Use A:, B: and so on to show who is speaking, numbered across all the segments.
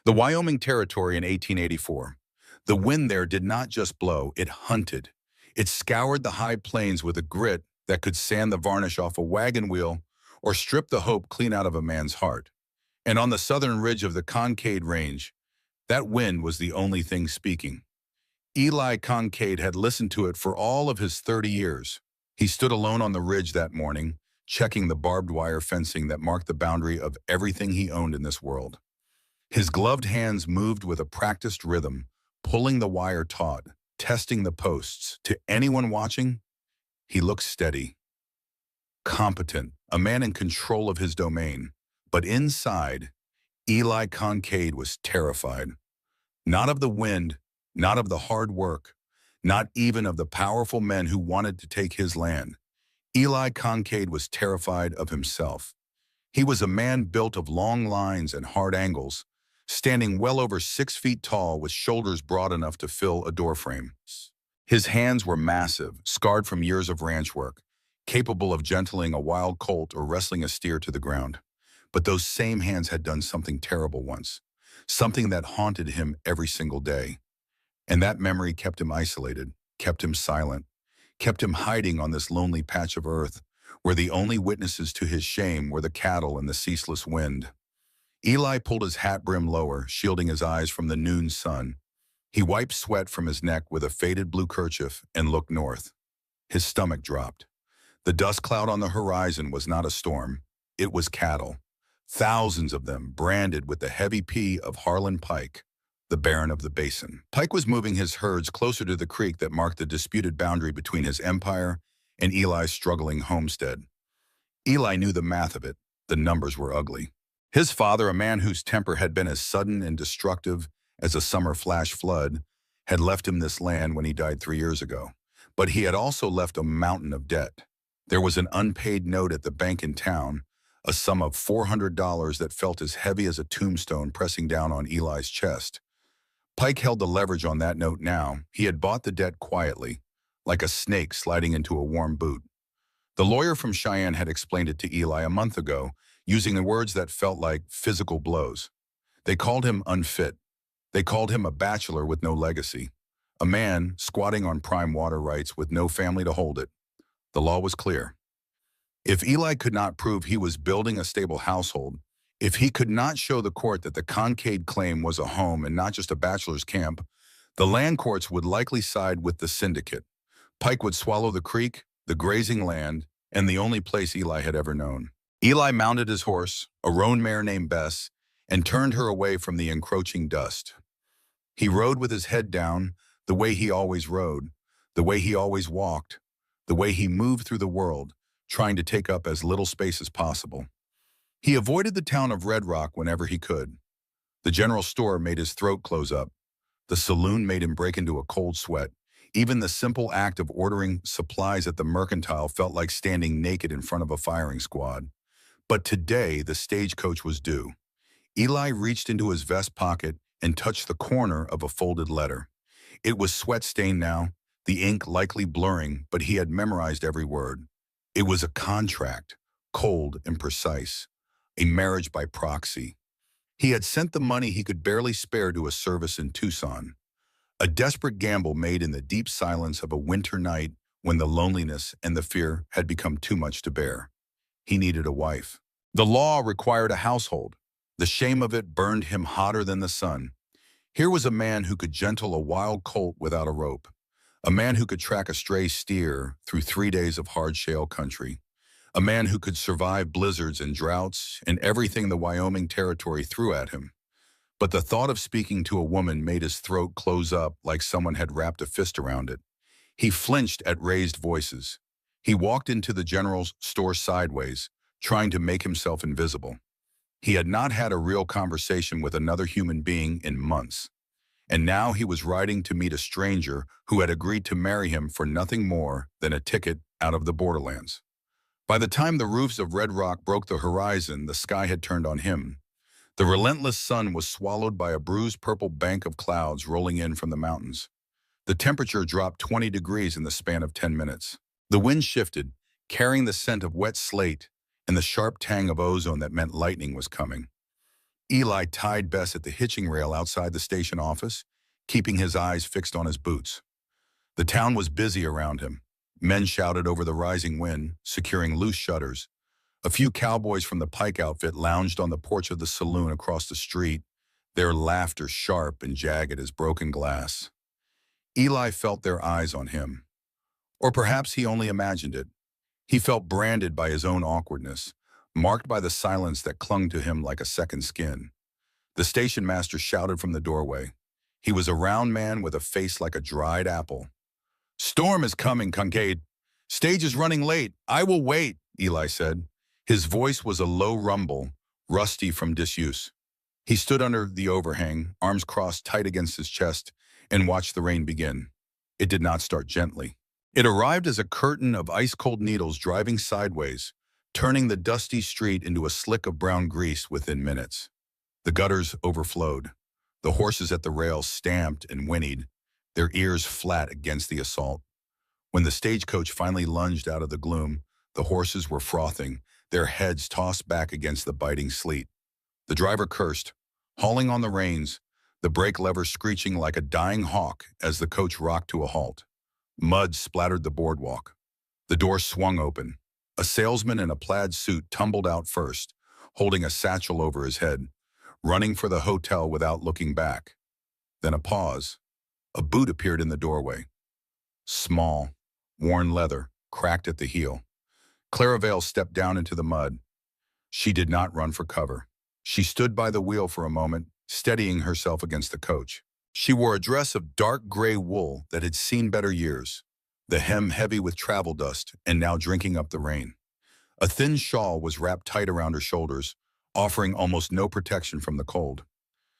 A: The Wyoming Territory in 1884. The wind there did not just blow, it hunted. It scoured the high plains with a grit that could sand the varnish off a wagon wheel or strip the hope clean out of a man's heart. And on the southern ridge of the Concord Range, that wind was the only thing speaking. Eli Concord had listened to it for all of his 30 years. He stood alone on the ridge that morning, checking the barbed wire fencing that marked the boundary of everything he owned in this world. His gloved hands moved with a practiced rhythm, pulling the wire taut, testing the posts. To anyone watching, he looked steady, competent, a man in control of his domain. But inside, Eli Concord was terrified. Not of the wind, not of the hard work, not even of the powerful men who wanted to take his land. Eli Concord was terrified of himself. He was a man built of long lines and hard angles, standing well over 6 feet tall with shoulders broad enough to fill a doorframe. His hands were massive, scarred from years of ranch work, capable of gentling a wild colt or wrestling a steer to the ground. But those same hands had done something terrible once, something that haunted him every single day. And that memory kept him isolated, kept him silent, kept him hiding on this lonely patch of earth, where the only witnesses to his shame were the cattle and the ceaseless wind. Eli pulled his hat brim lower, shielding his eyes from the noon sun. He wiped sweat from his neck with a faded blue kerchief and looked north. His stomach dropped. The dust cloud on the horizon was not a storm. It was cattle. Thousands of them, branded with the heavy P of Harlan Pike, the Baron of the Basin. Pike was moving his herds closer to the creek that marked the disputed boundary between his empire and Eli's struggling homestead. Eli knew the math of it. The numbers were ugly. His father, a man whose temper had been as sudden and destructive as a summer flash flood, had left him this land when he died 3 years ago. But he had also left a mountain of debt. There was an unpaid note at the bank in town, a sum of $400 that felt as heavy as a tombstone pressing down on Eli's chest. Pike held the leverage on that note now. He had bought the debt quietly, like a snake sliding into a warm boot. The lawyer from Cheyenne had explained it to Eli a month ago, using the words that felt like physical blows. They called him unfit. They called him a bachelor with no legacy, a man squatting on prime water rights with no family to hold it. The law was clear. If Eli could not prove he was building a stable household, if he could not show the court that the Concord claim was a home and not just a bachelor's camp, the land courts would likely side with the syndicate. Pike would swallow the creek, the grazing land, and the only place Eli had ever known. Eli mounted his horse, a roan mare named Bess, and turned her away from the encroaching dust. He rode with his head down, the way he always rode, the way he always walked, the way he moved through the world, trying to take up as little space as possible. He avoided the town of Red Rock whenever he could. The general store made his throat close up. The saloon made him break into a cold sweat. Even the simple act of ordering supplies at the mercantile felt like standing naked in front of a firing squad. But today, the stagecoach was due. Eli reached into his vest pocket and touched the corner of a folded letter. It was sweat-stained now, the ink likely blurring, but he had memorized every word. It was a contract, cold and precise, a marriage by proxy. He had sent the money he could barely spare to a service in Tucson, a desperate gamble made in the deep silence of a winter night when the loneliness and the fear had become too much to bear. He needed a wife. The law required a household. The shame of it burned him hotter than the sun. Here was a man who could gentle a wild colt without a rope, a man who could track a stray steer through 3 days of hard shale country, a man who could survive blizzards and droughts and everything the Wyoming Territory threw at him. But the thought of speaking to a woman made his throat close up like someone had wrapped a fist around it. He flinched at raised voices. He walked into the general's store sideways, trying to make himself invisible. He had not had a real conversation with another human being in months. And now he was riding to meet a stranger who had agreed to marry him for nothing more than a ticket out of the borderlands. By the time the roofs of Red Rock broke the horizon, the sky had turned on him. The relentless sun was swallowed by a bruised purple bank of clouds rolling in from the mountains. The temperature dropped 20 degrees in the span of 10 minutes. The wind shifted, carrying the scent of wet slate and the sharp tang of ozone that meant lightning was coming. Eli tied Bess at the hitching rail outside the station office, keeping his eyes fixed on his boots. The town was busy around him. Men shouted over the rising wind, securing loose shutters. A few cowboys from the Pike outfit lounged on the porch of the saloon across the street, their laughter sharp and jagged as broken glass. Eli felt their eyes on him. Or perhaps he only imagined it. He felt branded by his own awkwardness, marked by the silence that clung to him like a second skin. The station master shouted from the doorway. He was a round man with a face like a dried apple. "Storm is coming, Kincaid. Stage is running late. I will wait," Eli said. His voice was a low rumble, rusty from disuse. He stood under the overhang, arms crossed tight against his chest, and watched the rain begin. It did not start gently. It arrived as a curtain of ice-cold needles driving sideways, turning the dusty street into a slick of brown grease within minutes. The gutters overflowed. The horses at the rails stamped and whinnied, their ears flat against the assault. When the stagecoach finally lunged out of the gloom, the horses were frothing, their heads tossed back against the biting sleet. The driver cursed, hauling on the reins, the brake lever screeching like a dying hawk as the coach rocked to a halt. Mud splattered the boardwalk. The door swung open. A salesman in a plaid suit tumbled out first, holding a satchel over his head, running for the hotel without looking back. Then a pause. A boot appeared in the doorway. Small, worn leather, cracked at the heel. Clara Vale stepped down into the mud. She did not run for cover. She stood by the wheel for a moment, steadying herself against the coach. She wore a dress of dark gray wool that had seen better years, the hem heavy with travel dust and now drinking up the rain. A thin shawl was wrapped tight around her shoulders, offering almost no protection from the cold.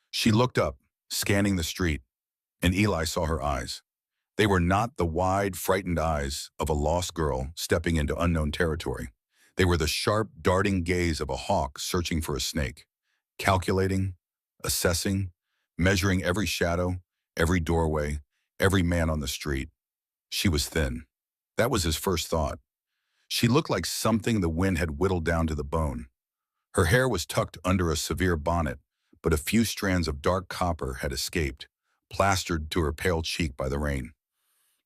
A: She looked up, scanning the street, and Eli saw her eyes. They were not the wide, frightened eyes of a lost girl stepping into unknown territory. They were the sharp, darting gaze of a hawk searching for a snake, calculating, assessing, measuring every shadow, every doorway, every man on the street. She was thin. That was his first thought. She looked like something the wind had whittled down to the bone. Her hair was tucked under a severe bonnet, but a few strands of dark copper had escaped, plastered to her pale cheek by the rain.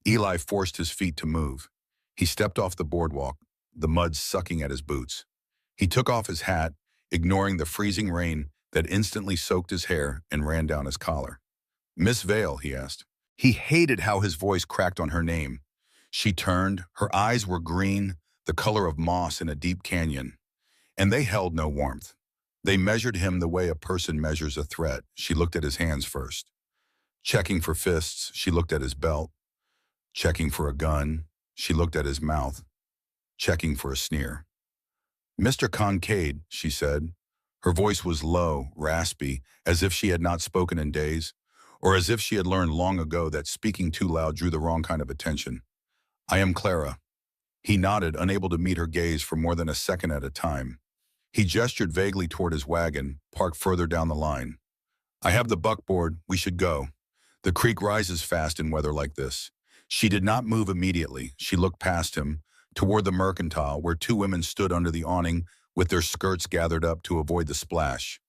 A: Eli forced his feet to move. He stepped off the boardwalk, the mud sucking at his boots. He took off his hat, ignoring the freezing rain that instantly soaked his hair and ran down his collar. "Miss Vale," he asked. He hated how his voice cracked on her name. She turned, her eyes were green, the color of moss in a deep canyon, and they held no warmth. They measured him the way a person measures a threat. She looked at his hands first. Checking for fists, she looked at his belt. Checking for a gun, she looked at his mouth. Checking for a sneer. "Mr. Kincaid," she said. Her voice was low, raspy, as if she had not spoken in days, or as if she had learned long ago that speaking too loud drew the wrong kind of attention. "I am Clara." He nodded, unable to meet her gaze for more than a second at a time. He gestured vaguely toward his wagon, parked further down the line. "I have the buckboard. We should go. The creek rises fast in weather like this." She did not move immediately. She looked past him, toward the mercantile, where two women stood under the awning with their skirts gathered up to avoid the splash.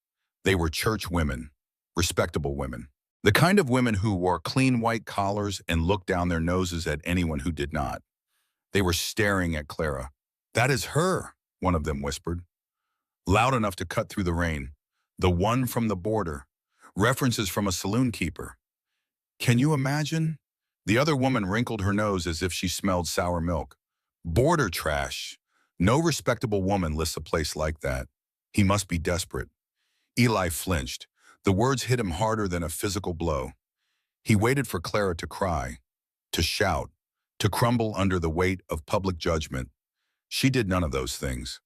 A: They were church women, respectable women. The kind of women who wore clean white collars and looked down their noses at anyone who did not. They were staring at Clara. "That is her," one of them whispered, loud enough to cut through the rain. "The one from the border. References from a saloon keeper. Can you imagine?" The other woman wrinkled her nose as if she smelled sour milk. "Border trash. No respectable woman lists a place like that. He must be desperate." Eli flinched. The words hit him harder than a physical blow. He waited for Clara to cry, to shout, to crumble under the weight of public judgment. She did none of those things.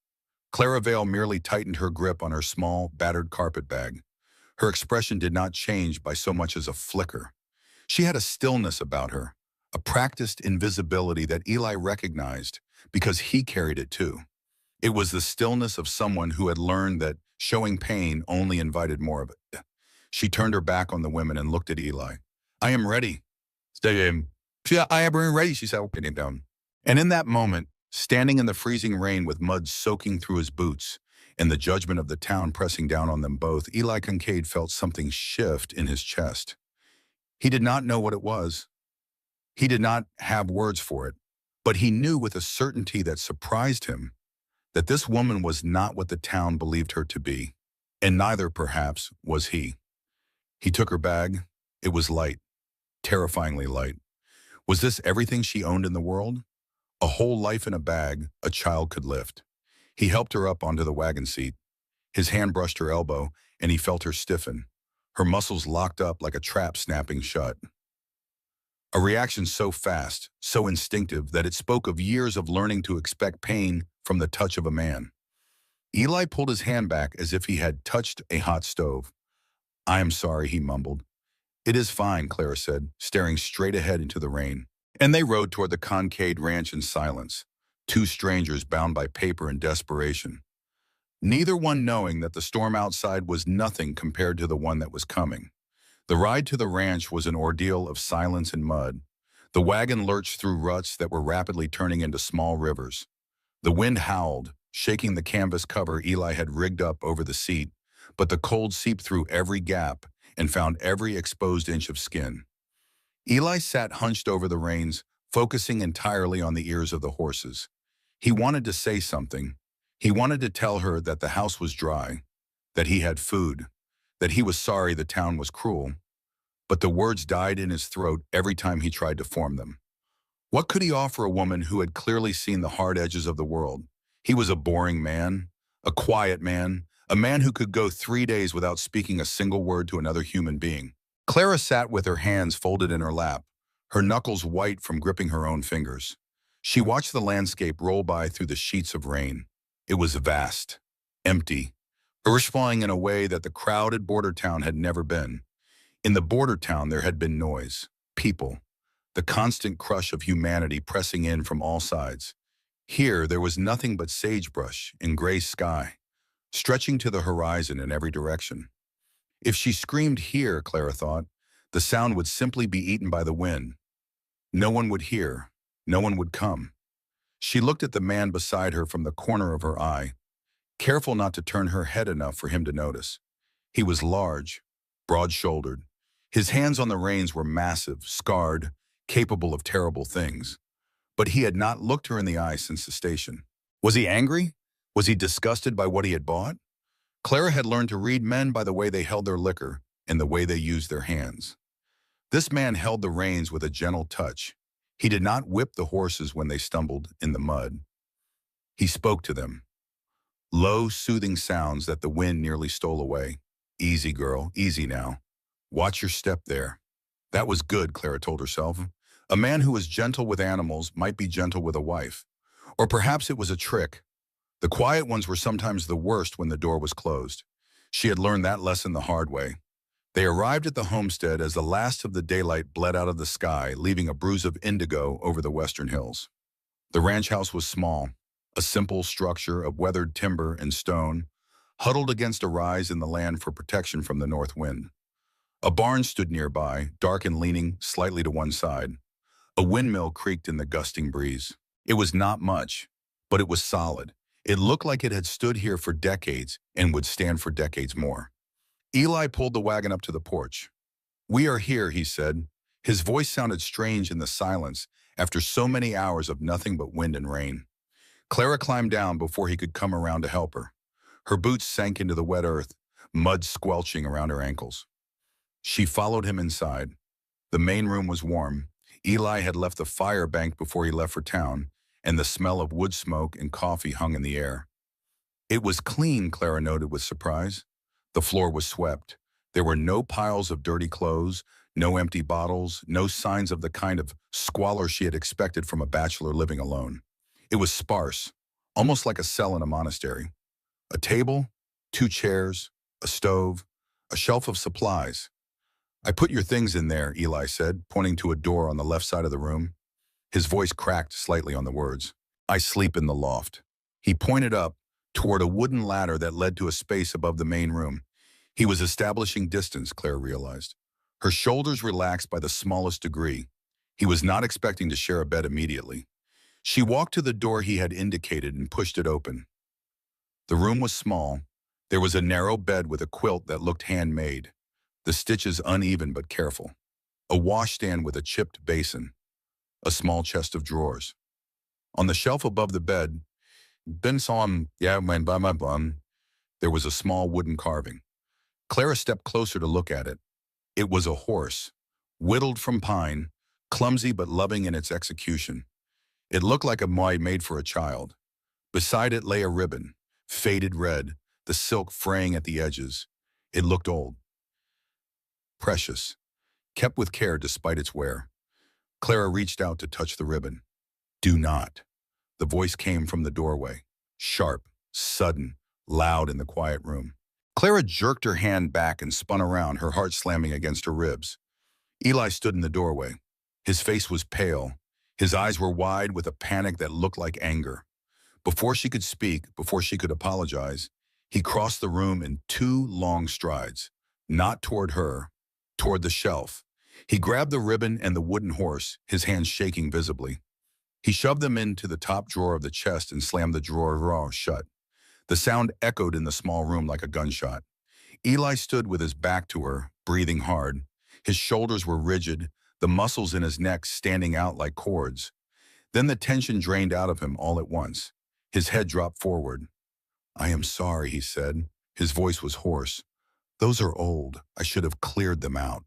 A: Clara Vale merely tightened her grip on her small, battered carpet bag. Her expression did not change by so much as a flicker. She had a stillness about her, a practiced invisibility that Eli recognized because he carried it too. It was the stillness of someone who had learned that showing pain only invited more of it. She turned her back on the women and looked at Eli. "I am ready." "I am ready," she said, getting down. And in that moment, standing in the freezing rain with mud soaking through his boots, and the judgment of the town pressing down on them both, Eli Kincaid felt something shift in his chest. He did not know what it was. He did not have words for it, but he knew with a certainty that surprised him that this woman was not what the town believed her to be, and neither, perhaps, was he. He took her bag. It was light, terrifyingly light. Was this everything she owned in the world? A whole life in a bag a child could lift. He helped her up onto the wagon seat. His hand brushed her elbow, and he felt her stiffen, her muscles locked up like a trap snapping shut. A reaction so fast, so instinctive, that it spoke of years of learning to expect pain from the touch of a man. Eli pulled his hand back as if he had touched a hot stove. "I am sorry," he mumbled. "It is fine," Clara said, staring straight ahead into the rain. And they rode toward the Kincaid ranch in silence, two strangers bound by paper and desperation, neither one knowing that the storm outside was nothing compared to the one that was coming. The ride to the ranch was an ordeal of silence and mud. The wagon lurched through ruts that were rapidly turning into small rivers. The wind howled, shaking the canvas cover Eli had rigged up over the seat, but the cold seeped through every gap and found every exposed inch of skin. Eli sat hunched over the reins, focusing entirely on the ears of the horses. He wanted to say something. He wanted to tell her that the house was dry, that he had food, that he was sorry the town was cruel, but the words died in his throat every time he tried to form them. What could he offer a woman who had clearly seen the hard edges of the world? He was a boring man, a quiet man, a man who could go 3 days without speaking a single word to another human being. Clara sat with her hands folded in her lap, her knuckles white from gripping her own fingers. She watched the landscape roll by through the sheets of rain. It was vast, empty, falling in a way that the crowded border town had never been. In the border town there had been noise, people, the constant crush of humanity pressing in from all sides. Here there was nothing but sagebrush and gray sky, stretching to the horizon in every direction. If she screamed here, Clara thought, the sound would simply be eaten by the wind. No one would hear, no one would come. She looked at the man beside her from the corner of her eye, careful not to turn her head enough for him to notice. He was large, broad-shouldered. His hands on the reins were massive, scarred, capable of terrible things. But he had not looked her in the eye since the station. Was he angry? Was he disgusted by what he had bought? Clara had learned to read men by the way they held their liquor and the way they used their hands. This man held the reins with a gentle touch. He did not whip the horses when they stumbled in the mud. He spoke to them. Low, soothing sounds that the wind nearly stole away. "Easy, girl, easy now. Watch your step there." That was good, Clara told herself. A man who was gentle with animals might be gentle with a wife. Or perhaps it was a trick. The quiet ones were sometimes the worst when the door was closed. She had learned that lesson the hard way. They arrived at the homestead as the last of the daylight bled out of the sky, leaving a bruise of indigo over the western hills. The ranch house was small, a simple structure of weathered timber and stone, huddled against a rise in the land for protection from the north wind. A barn stood nearby, dark and leaning slightly to one side. A windmill creaked in the gusting breeze. It was not much, but it was solid. It looked like it had stood here for decades and would stand for decades more. Eli pulled the wagon up to the porch. "We are here," he said. His voice sounded strange in the silence after so many hours of nothing but wind and rain. Clara climbed down before he could come around to help her. Her boots sank into the wet earth, mud squelching around her ankles. She followed him inside. The main room was warm. Eli had left the fire banked before he left for town, and the smell of wood smoke and coffee hung in the air. It was clean, Clara noted with surprise. The floor was swept. There were no piles of dirty clothes, no empty bottles, no signs of the kind of squalor she had expected from a bachelor living alone. It was sparse, almost like a cell in a monastery. A table, 2 chairs, a stove, a shelf of supplies. "I put your things in there," Eli said, pointing to a door on the left side of the room. His voice cracked slightly on the words. "I sleep in the loft." He pointed up toward a wooden ladder that led to a space above the main room. He was establishing distance, Claire realized. Her shoulders relaxed by the smallest degree. He was not expecting to share a bed immediately. She walked to the door he had indicated and pushed it open. The room was small. There was a narrow bed with a quilt that looked handmade, the stitches uneven but careful, a washstand with a chipped basin, a small chest of drawers. On the shelf above the bed, there was a small wooden carving. Clara stepped closer to look at it. It was a horse, whittled from pine, clumsy but loving in its execution. It looked like a moai made for a child. Beside it lay a ribbon, faded red, the silk fraying at the edges. It looked old, precious, kept with care despite its wear. Clara reached out to touch the ribbon. "Do not." The voice came from the doorway, sharp, sudden, loud in the quiet room. Clara jerked her hand back and spun around, her heart slamming against her ribs. Eli stood in the doorway. His face was pale. His eyes were wide with a panic that looked like anger. Before she could speak, before she could apologize, he crossed the room in 2 long strides, not toward her, toward the shelf. He grabbed the ribbon and the wooden horse, his hands shaking visibly. He shoved them into the top drawer of the chest and slammed the drawer shut. The sound echoed in the small room like a gunshot. Eli stood with his back to her, breathing hard. His shoulders were rigid, the muscles in his neck standing out like cords. Then the tension drained out of him all at once. His head dropped forward. "I am sorry," he said. His voice was hoarse. "Those are old. I should have cleared them out."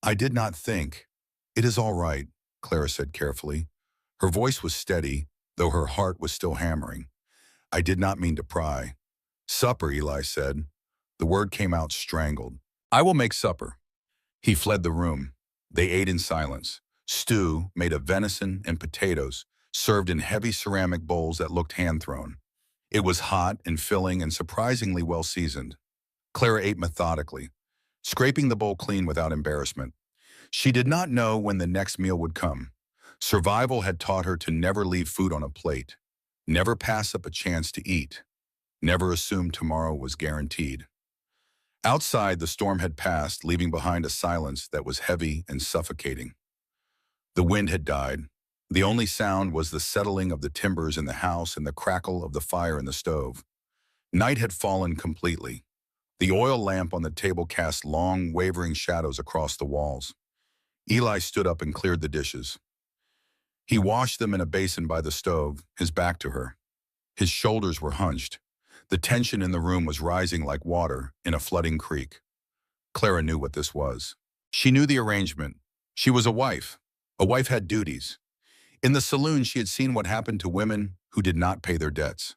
A: "I did not think." "It is all right," Clara said carefully. Her voice was steady, though her heart was still hammering. "I did not mean to pry." "Supper," Eli said. The word came out strangled. "I will make supper." He fled the room. They ate in silence. Stew made of venison and potatoes, served in heavy ceramic bowls that looked hand-thrown. It was hot and filling and surprisingly well-seasoned. Clara ate methodically, scraping the bowl clean without embarrassment. She did not know when the next meal would come. Survival had taught her to never leave food on a plate, never pass up a chance to eat, never assume tomorrow was guaranteed. Outside, the storm had passed, leaving behind a silence that was heavy and suffocating. The wind had died. The only sound was the settling of the timbers in the house and the crackle of the fire in the stove. Night had fallen completely. The oil lamp on the table cast long, wavering shadows across the walls. Eli stood up and cleared the dishes. He washed them in a basin by the stove, his back to her. His shoulders were hunched. The tension in the room was rising like water in a flooding creek. Clara knew what this was. She knew the arrangement. She was a wife. A wife had duties. In the saloon, she had seen what happened to women who did not pay their debts,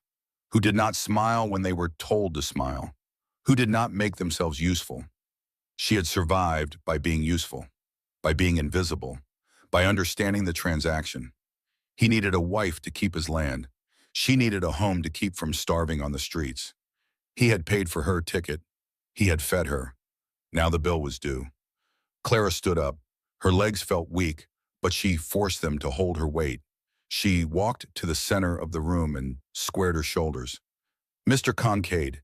A: who did not smile when they were told to smile, who did not make themselves useful. She had survived by being useful, by being invisible, by understanding the transaction. He needed a wife to keep his land. She needed a home to keep from starving on the streets. He had paid for her ticket. He had fed her. Now the bill was due. Clara stood up. Her legs felt weak, but she forced them to hold her weight. She walked to the center of the room and squared her shoulders. "Mr. Kincaid."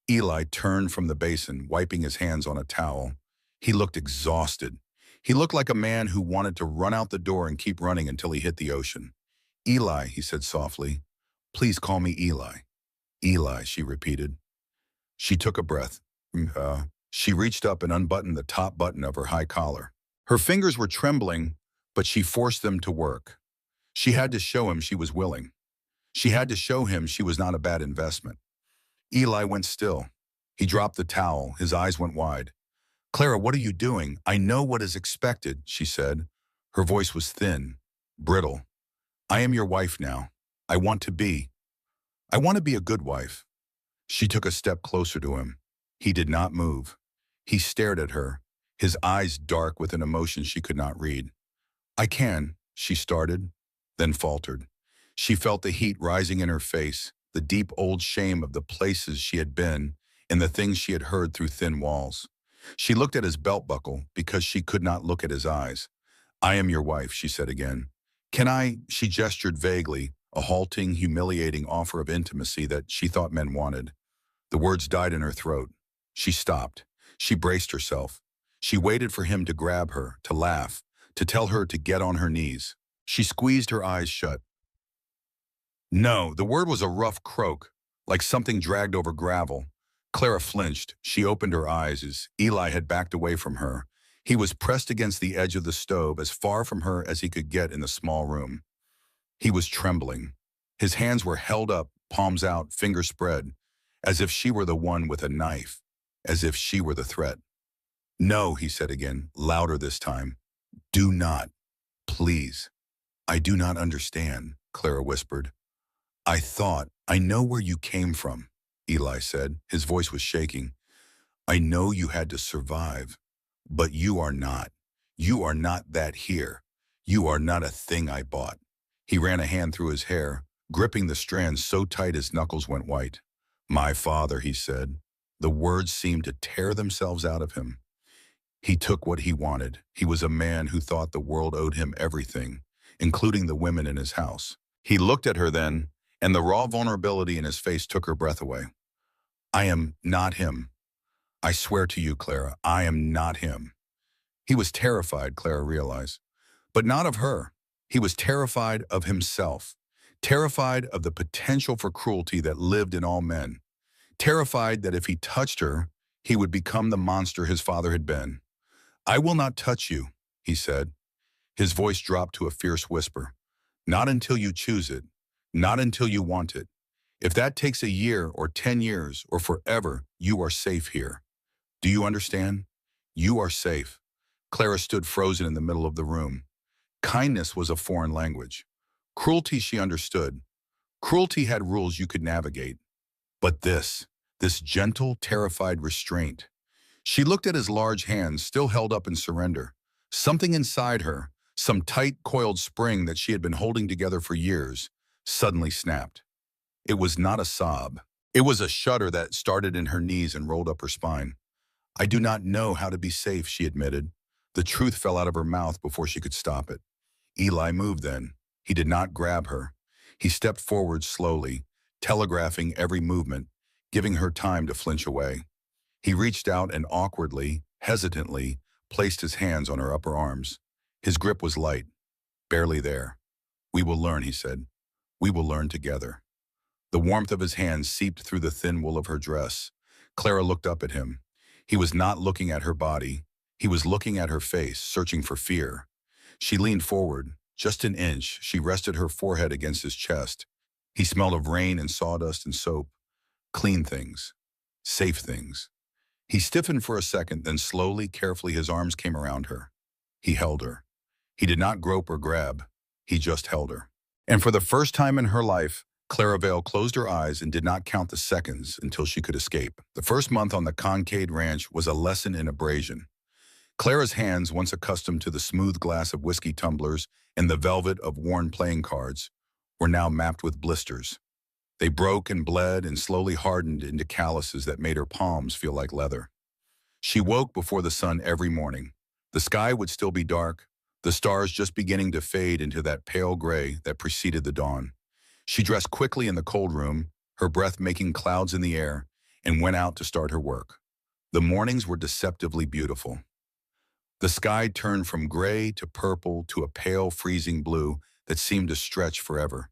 A: Eli turned from the basin, wiping his hands on a towel. He looked exhausted. He looked like a man who wanted to run out the door and keep running until he hit the ocean. "Eli," he said softly. "Please call me Eli." "Eli," she repeated. She took a breath. She reached up and unbuttoned the top button of her high collar. Her fingers were trembling, but she forced them to work. She had to show him she was willing. She had to show him she was not a bad investment. Eli went still. He dropped the towel. His eyes went wide. "Clara, what are you doing? I know what is expected," she said. Her voice was thin, brittle. "I am your wife now. I want to be. I want to be a good wife." She took a step closer to him. He did not move. He stared at her, his eyes dark with an emotion she could not read. "I can," she started, then faltered. She felt the heat rising in her face, the deep old shame of the places she had been and the things she had heard through thin walls. She looked at his belt buckle because she could not look at his eyes. "I am your wife," she said again. "Can I?" She gestured vaguely, a halting, humiliating offer of intimacy that she thought men wanted. The words died in her throat. She stopped. She braced herself. She waited for him to grab her, to laugh, to tell her to get on her knees. She squeezed her eyes shut. No, the word was a rough croak, like something dragged over gravel. Clara flinched. She opened her eyes as Eli had backed away from her. He was pressed against the edge of the stove, as far from her as he could get in the small room. He was trembling. His hands were held up, palms out, fingers spread, as if she were the one with a knife, as if she were the threat. "No," he said again, louder this time. "Do not. Please." "I do not understand," Clara whispered. I know where you came from," Eli said. His voice was shaking. "I know you had to survive, but you are not. You are not that here. You are not a thing I bought." He ran a hand through his hair, gripping the strands so tight his knuckles went white. "My father," he said. The words seemed to tear themselves out of him. He took what he wanted. He was a man who thought the world owed him everything, including the women in his house. He looked at her then, and the raw vulnerability in his face took her breath away. "I am not him. I swear to you, Clara, I am not him." He was terrified, Clara realized, but not of her. He was terrified of himself, terrified of the potential for cruelty that lived in all men, terrified that if he touched her, he would become the monster his father had been. "I will not touch you," he said. His voice dropped to a fierce whisper. "Not until you choose it. Not until you want it. If that takes a year or 10 years or forever, you are safe here. Do you understand? You are safe." Clara stood frozen in the middle of the room. Kindness was a foreign language. Cruelty she understood. Cruelty had rules you could navigate. But this gentle, terrified restraint. She looked at his large hands still held up in surrender. Something inside her, some tight, coiled spring that she had been holding together for years, suddenly snapped. It was not a sob. It was a shudder that started in her knees and rolled up her spine. "I do not know how to be safe," she admitted. The truth fell out of her mouth before she could stop it. Eli moved then. He did not grab her. He stepped forward slowly, telegraphing every movement, giving her time to flinch away. He reached out and awkwardly, hesitantly, placed his hands on her upper arms. His grip was light, barely there. "We will learn," he said. "We will learn together." The warmth of his hands seeped through the thin wool of her dress. Clara looked up at him. He was not looking at her body. He was looking at her face, searching for fear. She leaned forward. Just an inch, she rested her forehead against his chest. He smelled of rain and sawdust and soap. Clean things. Safe things. He stiffened for a second, then slowly, carefully, his arms came around her. He held her. He did not grope or grab. He just held her. And for the first time in her life, Clara Vale closed her eyes and did not count the seconds until she could escape. The first month on the Concade Ranch was a lesson in abrasion. Clara's hands, once accustomed to the smooth glass of whiskey tumblers and the velvet of worn playing cards, were now mapped with blisters. They broke and bled and slowly hardened into calluses that made her palms feel like leather. She woke before the sun every morning. The sky would still be dark, the stars just beginning to fade into that pale gray that preceded the dawn. She dressed quickly in the cold room, her breath making clouds in the air, and went out to start her work. The mornings were deceptively beautiful. The sky turned from gray to purple to a pale, freezing blue that seemed to stretch forever.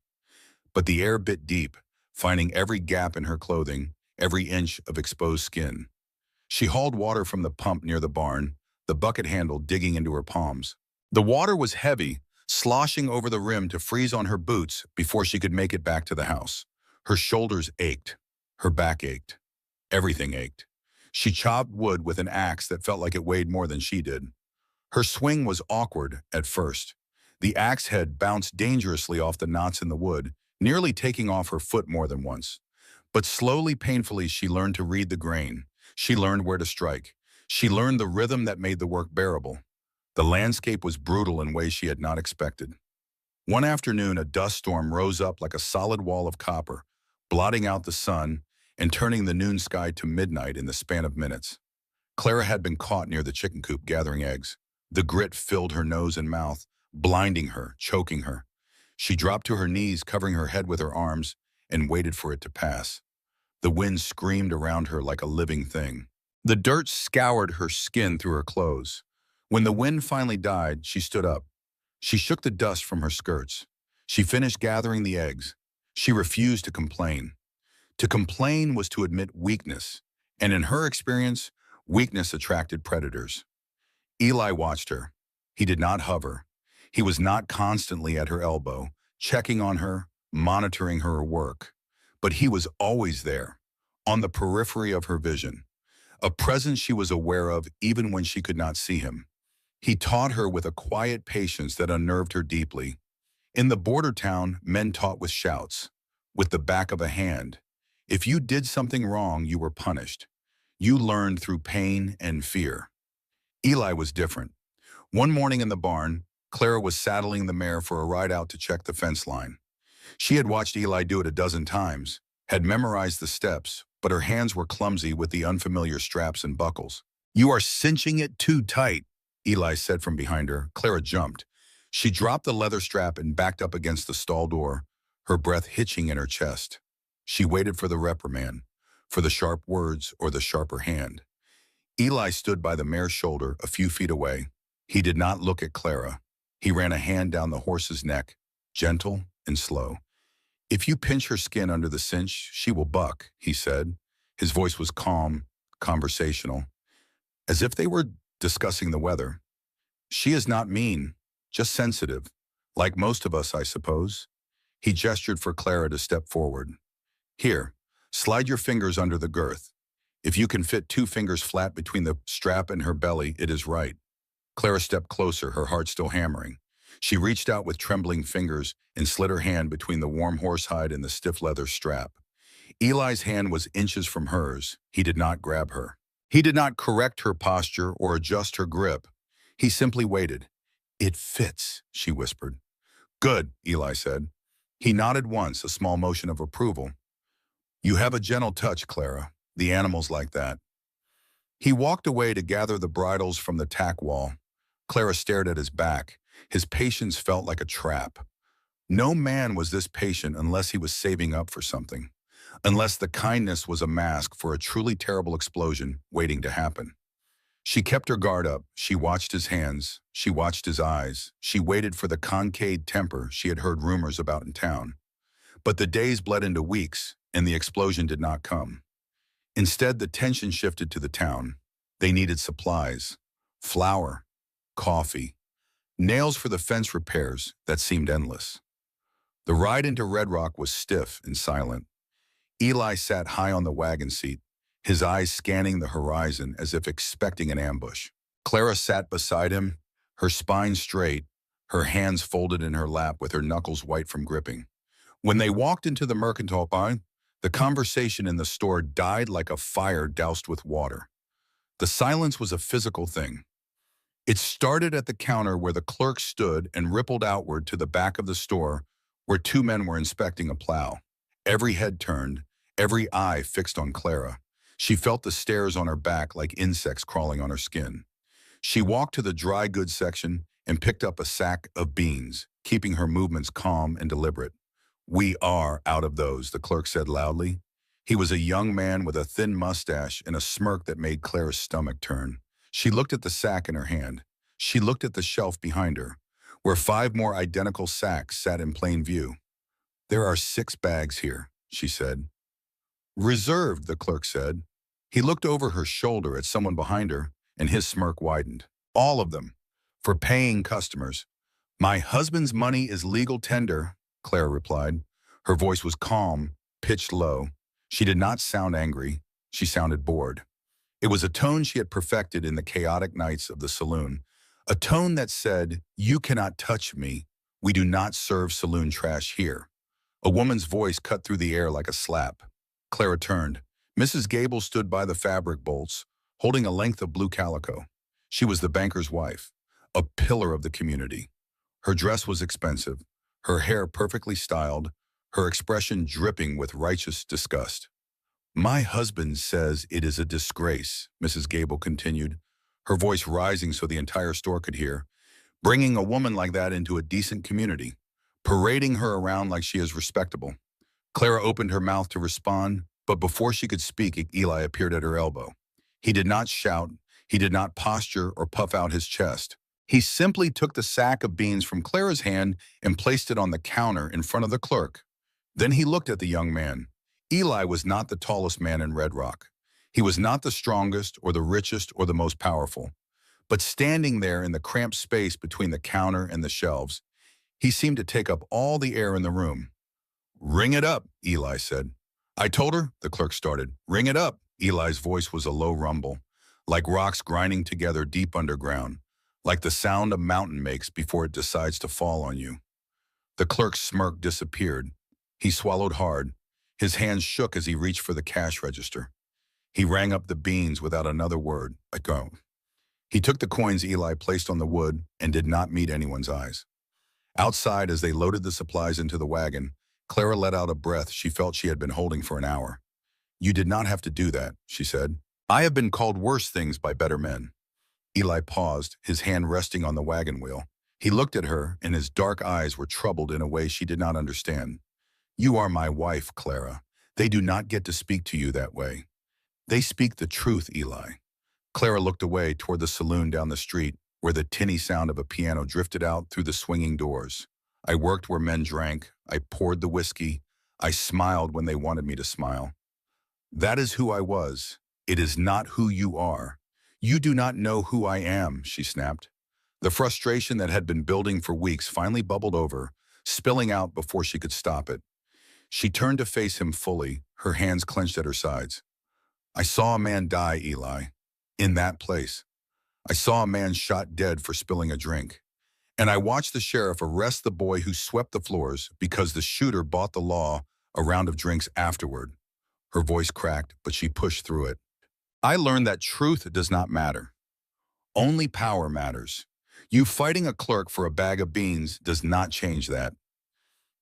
A: But the air bit deep, finding every gap in her clothing, every inch of exposed skin. She hauled water from the pump near the barn, the bucket handle digging into her palms. The water was heavy, sloshing over the rim to freeze on her boots before she could make it back to the house. Her shoulders ached. Her back ached. Everything ached. She chopped wood with an axe that felt like it weighed more than she did. Her swing was awkward at first. The axe head bounced dangerously off the knots in the wood, nearly taking off her foot more than once. But slowly, painfully, she learned to read the grain. She learned where to strike. She learned the rhythm that made the work bearable. The landscape was brutal in ways she had not expected. One afternoon, a dust storm rose up like a solid wall of copper, blotting out the sun and turning the noon sky to midnight in the span of minutes. Clara had been caught near the chicken coop gathering eggs. The grit filled her nose and mouth, blinding her, choking her. She dropped to her knees, covering her head with her arms, and waited for it to pass. The wind screamed around her like a living thing. The dirt scoured her skin through her clothes. When the wind finally died, she stood up. She shook the dust from her skirts. She finished gathering the eggs. She refused to complain. To complain was to admit weakness, and in her experience, weakness attracted predators. Eli watched her. He did not hover. He was not constantly at her elbow, checking on her, monitoring her work. But he was always there, on the periphery of her vision, a presence she was aware of even when she could not see him. He taught her with a quiet patience that unnerved her deeply. In the border town, men taught with shouts, with the back of a hand. If you did something wrong, you were punished. You learned through pain and fear. Eli was different. One morning in the barn, Clara was saddling the mare for a ride out to check the fence line. She had watched Eli do it a dozen times, had memorized the steps, but her hands were clumsy with the unfamiliar straps and buckles. "You are cinching it too tight," Eli said from behind her. Clara jumped. She dropped the leather strap and backed up against the stall door, her breath hitching in her chest. She waited for the reprimand, for the sharp words or the sharper hand. Eli stood by the mare's shoulder a few feet away. He did not look at Clara. He ran a hand down the horse's neck, gentle and slow. "If you pinch her skin under the cinch, she will buck," he said. His voice was calm, conversational, as if they were discussing the weather. "She is not mean, just sensitive, like most of us, I suppose." He gestured for Clara to step forward. "Here, slide your fingers under the girth. If you can fit 2 fingers flat between the strap and her belly, it is right." Clara stepped closer, her heart still hammering. She reached out with trembling fingers and slid her hand between the warm horsehide and the stiff leather strap. Eli's hand was inches from hers. He did not grab her. He did not correct her posture or adjust her grip. He simply waited. "It fits," she whispered. "Good," Eli said. He nodded once, a small motion of approval. "You have a gentle touch, Clara. The animals like that." He walked away to gather the bridles from the tack wall. Clara stared at his back. His patience felt like a trap. No man was this patient unless he was saving up for something, unless the kindness was a mask for a truly terrible explosion waiting to happen. She kept her guard up. She watched his hands. She watched his eyes. She waited for the concave temper she had heard rumors about in town. But the days bled into weeks, and the explosion did not come. Instead, the tension shifted to the town. They needed supplies, flour, coffee, nails for the fence repairs that seemed endless. The ride into Red Rock was stiff and silent. Eli sat high on the wagon seat, his eyes scanning the horizon as if expecting an ambush. Clara sat beside him, her spine straight, her hands folded in her lap with her knuckles white from gripping. When they walked into the mercantile barn, the conversation in the store died like a fire doused with water. The silence was a physical thing. It started at the counter where the clerk stood and rippled outward to the back of the store where 2 men were inspecting a plow. Every head turned, every eye fixed on Clara. She felt the stares on her back like insects crawling on her skin. She walked to the dry goods section and picked up a sack of beans, keeping her movements calm and deliberate. "We are out of those," the clerk said loudly. He was a young man with a thin mustache and a smirk that made Clara's stomach turn. She looked at the sack in her hand. She looked at the shelf behind her, where 5 more identical sacks sat in plain view. "There are 6 bags here," she said. "Reserved," the clerk said. He looked over her shoulder at someone behind her, and his smirk widened. "All of them. For paying customers." "My husband's money is legal tender," Clara replied. Her voice was calm, pitched low. She did not sound angry. She sounded bored. It was a tone she had perfected in the chaotic nights of the saloon, a tone that said, "You cannot touch me. We do not serve saloon trash here." A woman's voice cut through the air like a slap. Clara turned. Mrs. Gable stood by the fabric bolts, holding a length of blue calico. She was the banker's wife, a pillar of the community. Her dress was expensive, her hair perfectly styled, her expression dripping with righteous disgust. "My husband says it is a disgrace," Mrs. Gable continued, her voice rising so the entire store could hear, "bringing a woman like that into a decent community, parading her around like she is respectable." Clara opened her mouth to respond, but before she could speak, Eli appeared at her elbow. He did not shout, he did not posture or puff out his chest. He simply took the sack of beans from Clara's hand and placed it on the counter in front of the clerk. Then he looked at the young man. Eli was not the tallest man in Red Rock. He was not the strongest or the richest or the most powerful. But standing there in the cramped space between the counter and the shelves, he seemed to take up all the air in the room. "Ring it up," Eli said. "I told her," the clerk started. "Ring it up." Eli's voice was a low rumble, like rocks grinding together deep underground, like the sound a mountain makes before it decides to fall on you. The clerk's smirk disappeared. He swallowed hard. His hands shook as he reached for the cash register. He rang up the beans without another word. "I go." He took the coins Eli placed on the wood and did not meet anyone's eyes. Outside, as they loaded the supplies into the wagon, Clara let out a breath she felt she had been holding for an hour. "You did not have to do that," she said. "I have been called worse things by better men." Eli paused, his hand resting on the wagon wheel. He looked at her, and his dark eyes were troubled in a way she did not understand. "You are my wife, Clara. They do not get to speak to you that way." "They speak the truth, Eli." Clara looked away toward the saloon down the street, where the tinny sound of a piano drifted out through the swinging doors. "I worked where men drank. I poured the whiskey. I smiled when they wanted me to smile. That is who I was. It is not who you are. You do not know who I am," she snapped. The frustration that had been building for weeks finally bubbled over, spilling out before she could stop it. She turned to face him fully, her hands clenched at her sides. "I saw a man die, Eli. In that place. I saw a man shot dead for spilling a drink. And I watched the sheriff arrest the boy who swept the floors because the shooter bought the law a round of drinks afterward." Her voice cracked, but she pushed through it. "I learned that truth does not matter. Only power matters. You fighting a clerk for a bag of beans does not change that."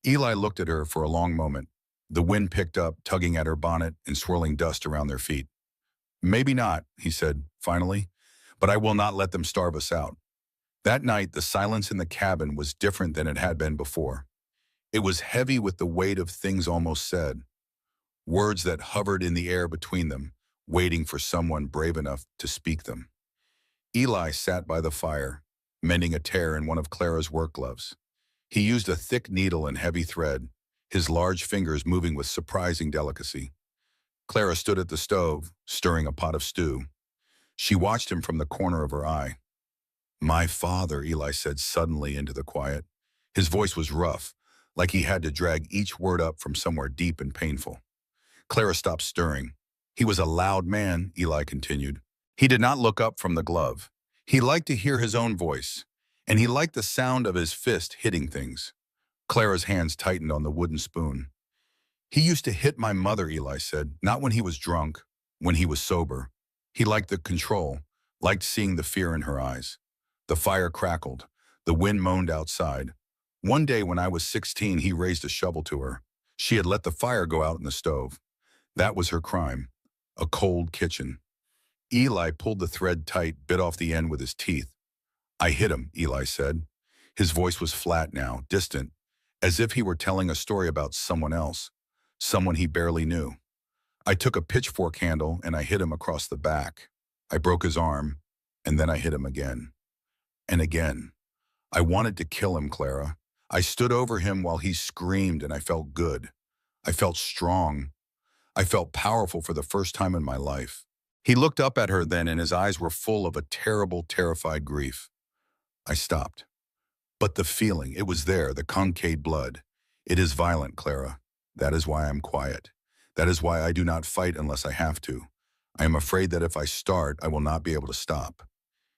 A: Eli looked at her for a long moment. The wind picked up, tugging at her bonnet and swirling dust around their feet. "Maybe not," he said, finally, "but I will not let them starve us out." That night, the silence in the cabin was different than it had been before. It was heavy with the weight of things almost said, words that hovered in the air between them, waiting for someone brave enough to speak them. Eli sat by the fire, mending a tear in one of Clara's work gloves. He used a thick needle and heavy thread, his large fingers moving with surprising delicacy. Clara stood at the stove, stirring a pot of stew. She watched him from the corner of her eye. "My father," Eli said suddenly into the quiet. His voice was rough, like he had to drag each word up from somewhere deep and painful. Clara stopped stirring. "He was a loud man," Eli continued. "He did not look up from the glove. He liked to hear his own voice, and he liked the sound of his fist hitting things." Clara's hands tightened on the wooden spoon. "He used to hit my mother," Eli said, "not when he was drunk, when he was sober. He liked the control, liked seeing the fear in her eyes." The fire crackled. The wind moaned outside. "One day when I was 16, he raised a shovel to her. She had let the fire go out in the stove. That was her crime. A cold kitchen." Eli pulled the thread tight, bit off the end with his teeth. "I hit him," Eli said. His voice was flat now, distant, as if he were telling a story about someone else, someone he barely knew. "I took a pitchfork handle and I hit him across the back. I broke his arm, and then I hit him again. And again. I wanted to kill him, Clara. I stood over him while he screamed and I felt good. I felt strong. I felt powerful for the first time in my life." He looked up at her then and his eyes were full of a terrible, terrified grief. I stopped. "But the feeling, it was there, the concave blood. It is violent, Clara. That is why I am quiet. That is why I do not fight unless I have to. I am afraid that if I start, I will not be able to stop."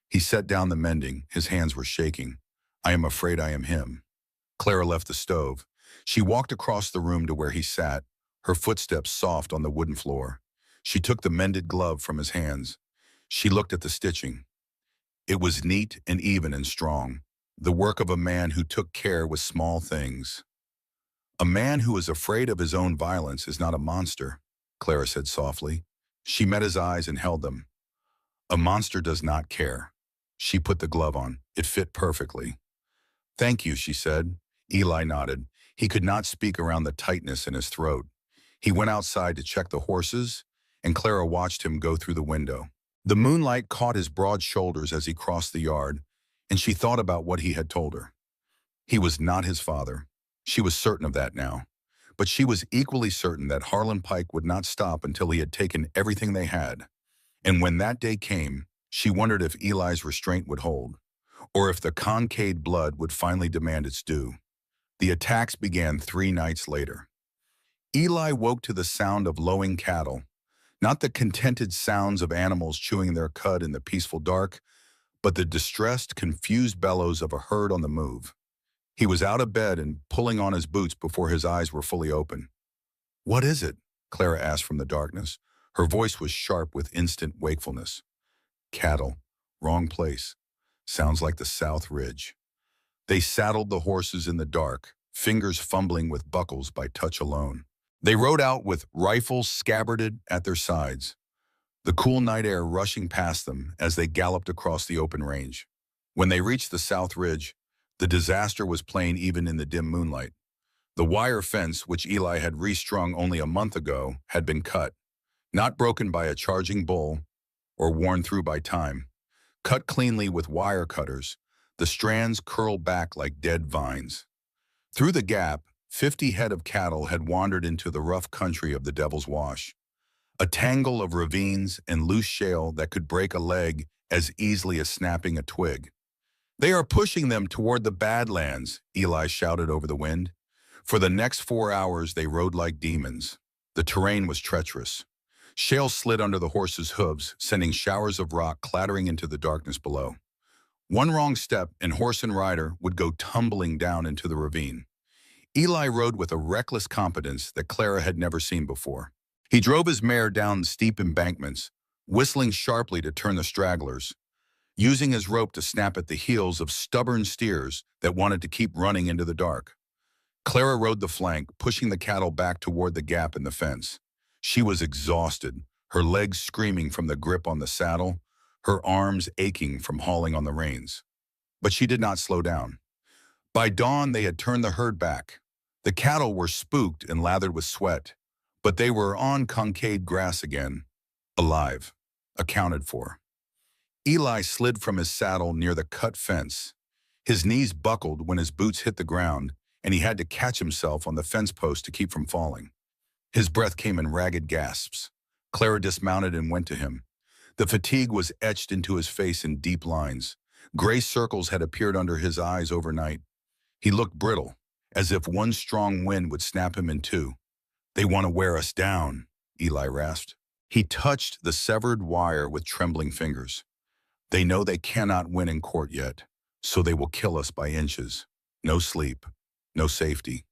A: He set down the mending. His hands were shaking. "I am afraid I am him." Clara left the stove. She walked across the room to where he sat, her footsteps soft on the wooden floor. She took the mended glove from his hands. She looked at the stitching. It was neat and even and strong, the work of a man who took care with small things. "A man who is afraid of his own violence is not a monster," Clara said softly. She met his eyes and held them. "A monster does not care." She put the glove on. It fit perfectly. "Thank you," she said. Eli nodded. He could not speak around the tightness in his throat. He went outside to check the horses, and Clara watched him go through the window. The moonlight caught his broad shoulders as he crossed the yard, and she thought about what he had told her. He was not his father. She was certain of that now. But she was equally certain that Harlan Pike would not stop until he had taken everything they had. And when that day came, she wondered if Eli's restraint would hold, or if the Kincaid blood would finally demand its due. The attacks began 3 nights later. Eli woke to the sound of lowing cattle, not the contented sounds of animals chewing their cud in the peaceful dark, but the distressed, confused bellows of a herd on the move. He was out of bed and pulling on his boots before his eyes were fully open. "What is it?" Clara asked from the darkness. Her voice was sharp with instant wakefulness. "Cattle. Wrong place. Sounds like the South Ridge." They saddled the horses in the dark, fingers fumbling with buckles by touch alone. They rode out with rifles scabbarded at their sides, the cool night air rushing past them as they galloped across the open range. When they reached the South Ridge, the disaster was plain even in the dim moonlight. The wire fence, which Eli had restrung only a month ago, had been cut, not broken by a charging bull or worn through by time. Cut cleanly with wire cutters, the strands curled back like dead vines. Through the gap, 50 head of cattle had wandered into the rough country of the Devil's Wash, a tangle of ravines and loose shale that could break a leg as easily as snapping a twig. "They are pushing them toward the Badlands," Eli shouted over the wind. For the next 4 hours, they rode like demons. The terrain was treacherous. Shale slid under the horses' hooves, sending showers of rock clattering into the darkness below. One wrong step, and horse and rider would go tumbling down into the ravine. Eli rode with a reckless competence that Clara had never seen before. He drove his mare down the steep embankments, whistling sharply to turn the stragglers, using his rope to snap at the heels of stubborn steers that wanted to keep running into the dark. Clara rode the flank, pushing the cattle back toward the gap in the fence. She was exhausted, her legs screaming from the grip on the saddle, her arms aching from hauling on the reins. But she did not slow down. By dawn, they had turned the herd back. The cattle were spooked and lathered with sweat, but they were on Kincaid grass again, alive, accounted for. Eli slid from his saddle near the cut fence. His knees buckled when his boots hit the ground, and he had to catch himself on the fence post to keep from falling. His breath came in ragged gasps. Clara dismounted and went to him. The fatigue was etched into his face in deep lines. Gray circles had appeared under his eyes overnight. He looked brittle, as if one strong wind would snap him in two. "They want to wear us down," Eli rasped. He touched the severed wire with trembling fingers. "They know they cannot win in court yet, so they will kill us by inches. No sleep, no safety."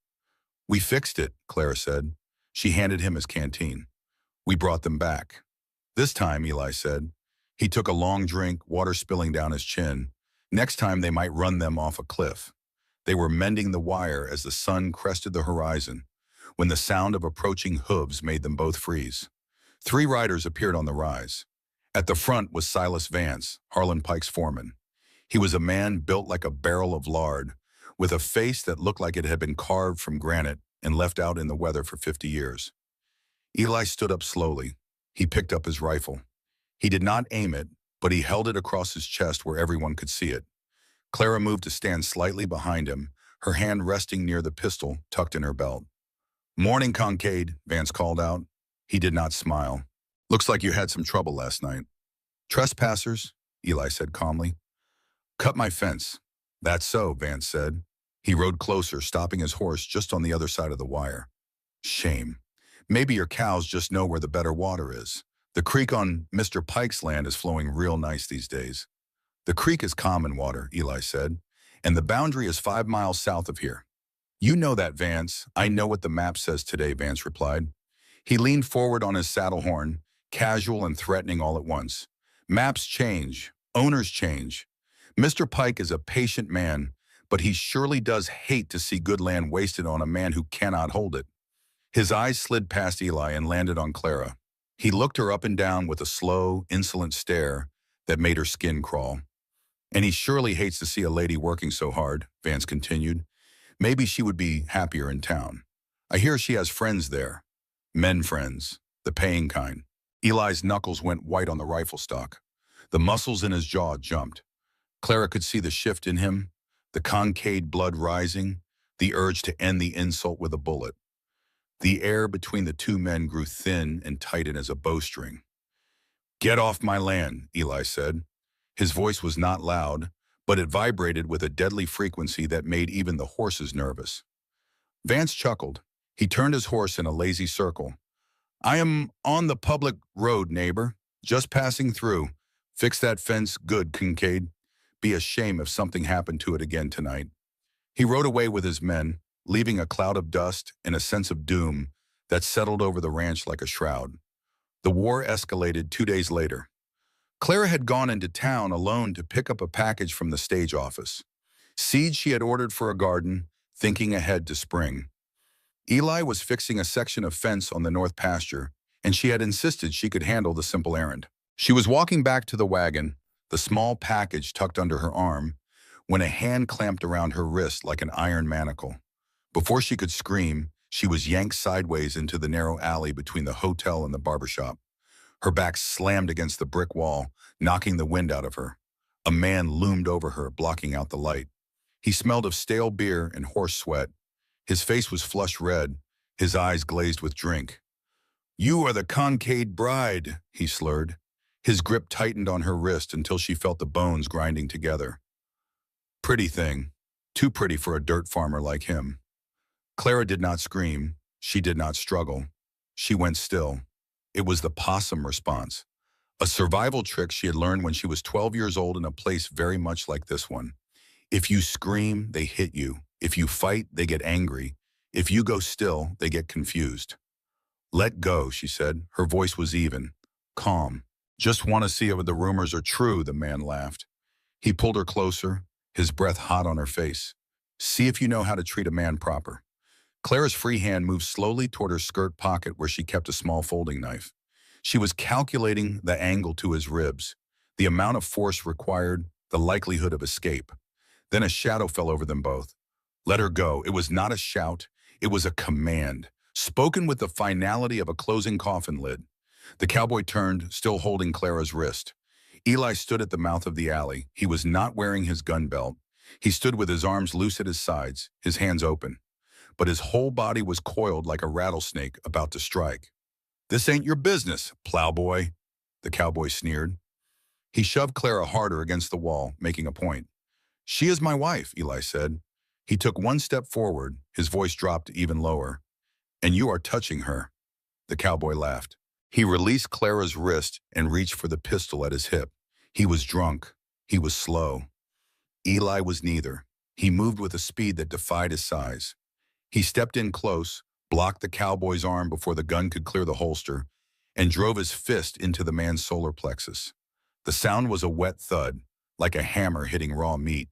A: "We fixed it," Clara said. She handed him his canteen. "We brought them back." "This time," Eli said. He took a long drink, water spilling down his chin. "Next time they might run them off a cliff." They were mending the wire as the sun crested the horizon, when the sound of approaching hooves made them both freeze. 3 riders appeared on the rise. At the front was Silas Vance, Harlan Pike's foreman. He was a man built like a barrel of lard, with a face that looked like it had been carved from granite and left out in the weather for 50 years. Eli stood up slowly. He picked up his rifle. He did not aim it, but he held it across his chest where everyone could see it. Clara moved to stand slightly behind him, her hand resting near the pistol tucked in her belt. "Morning, Kincaid," Vance called out. He did not smile. "Looks like you had some trouble last night." "Trespassers," Eli said calmly. "Cut my fence." "That's so," Vance said. He rode closer, stopping his horse just on the other side of the wire. "Shame. Maybe your cows just know where the better water is. The creek on Mr. Pike's land is flowing real nice these days." "The creek is common water," Eli said, "and the boundary is 5 miles south of here." "You know that, Vance. I know what the map says today," Vance replied. He leaned forward on his saddle horn, casual and threatening all at once. "Maps change. Owners change. Mr. Pike is a patient man, but he surely does hate to see good land wasted on a man who cannot hold it." His eyes slid past Eli and landed on Clara. He looked her up and down with a slow, insolent stare that made her skin crawl. "And he surely hates to see a lady working so hard," Vance continued. "Maybe she would be happier in town. I hear she has friends there. Men friends, the paying kind." Eli's knuckles went white on the rifle stock. The muscles in his jaw jumped. Clara could see the shift in him, the Kincaid blood rising, the urge to end the insult with a bullet. The air between the two men grew thin and tightened as a bowstring. "Get off my land," Eli said. His voice was not loud, but it vibrated with a deadly frequency that made even the horses nervous. Vance chuckled. He turned his horse in a lazy circle. "I am on the public road, neighbor. Just passing through. Fix that fence good, Kincaid. Be a shame if something happened to it again tonight." He rode away with his men, leaving a cloud of dust and a sense of doom that settled over the ranch like a shroud. The war escalated 2 days later. Clara had gone into town alone to pick up a package from the stage office. Seeds she had ordered for a garden, thinking ahead to spring. Eli was fixing a section of fence on the north pasture, and she had insisted she could handle the simple errand. She was walking back to the wagon, the small package tucked under her arm, when a hand clamped around her wrist like an iron manacle. Before she could scream, she was yanked sideways into the narrow alley between the hotel and the barbershop. Her back slammed against the brick wall, knocking the wind out of her. A man loomed over her, blocking out the light. He smelled of stale beer and horse sweat. His face was flush red, his eyes glazed with drink. "You are the Kincaid bride," he slurred. His grip tightened on her wrist until she felt the bones grinding together. Pretty thing. Too pretty for a dirt farmer like him. Clara did not scream. She did not struggle. She went still. It was the possum response, a survival trick she had learned when she was 12 years old in a place very much like this one. If you scream, they hit you. If you fight, they get angry. If you go still, they get confused. "Let go," she said. Her voice was even, calm. "Just want to see if the rumors are true," the man laughed. He pulled her closer, his breath hot on her face. "See if you know how to treat a man proper." Clara's free hand moved slowly toward her skirt pocket where she kept a small folding knife. She was calculating the angle to his ribs, the amount of force required, the likelihood of escape. Then a shadow fell over them both. Let her go. It was not a shout. It was a command, spoken with the finality of a closing coffin lid. The cowboy turned, still holding Clara's wrist. Eli stood at the mouth of the alley. He was not wearing his gun belt. He stood with his arms loose at his sides, his hands open. But his whole body was coiled like a rattlesnake about to strike. "This ain't your business, plowboy," the cowboy sneered. He shoved Clara harder against the wall, making a point. "She is my wife," Eli said. He took one step forward, his voice dropped even lower. "And you are touching her." The cowboy laughed. He released Clara's wrist and reached for the pistol at his hip. He was drunk. He was slow. Eli was neither. He moved with a speed that defied his size. He stepped in close, blocked the cowboy's arm before the gun could clear the holster, and drove his fist into the man's solar plexus. The sound was a wet thud, like a hammer hitting raw meat.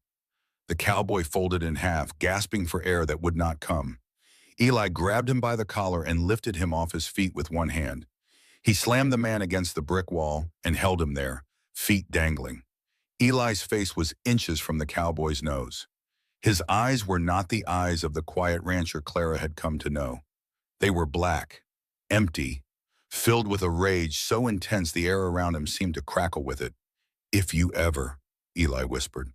A: The cowboy folded in half, gasping for air that would not come. Eli grabbed him by the collar and lifted him off his feet with one hand. He slammed the man against the brick wall and held him there, feet dangling. Eli's face was inches from the cowboy's nose. His eyes were not the eyes of the quiet rancher Clara had come to know. They were black, empty, filled with a rage so intense the air around him seemed to crackle with it. "If you ever," Eli whispered,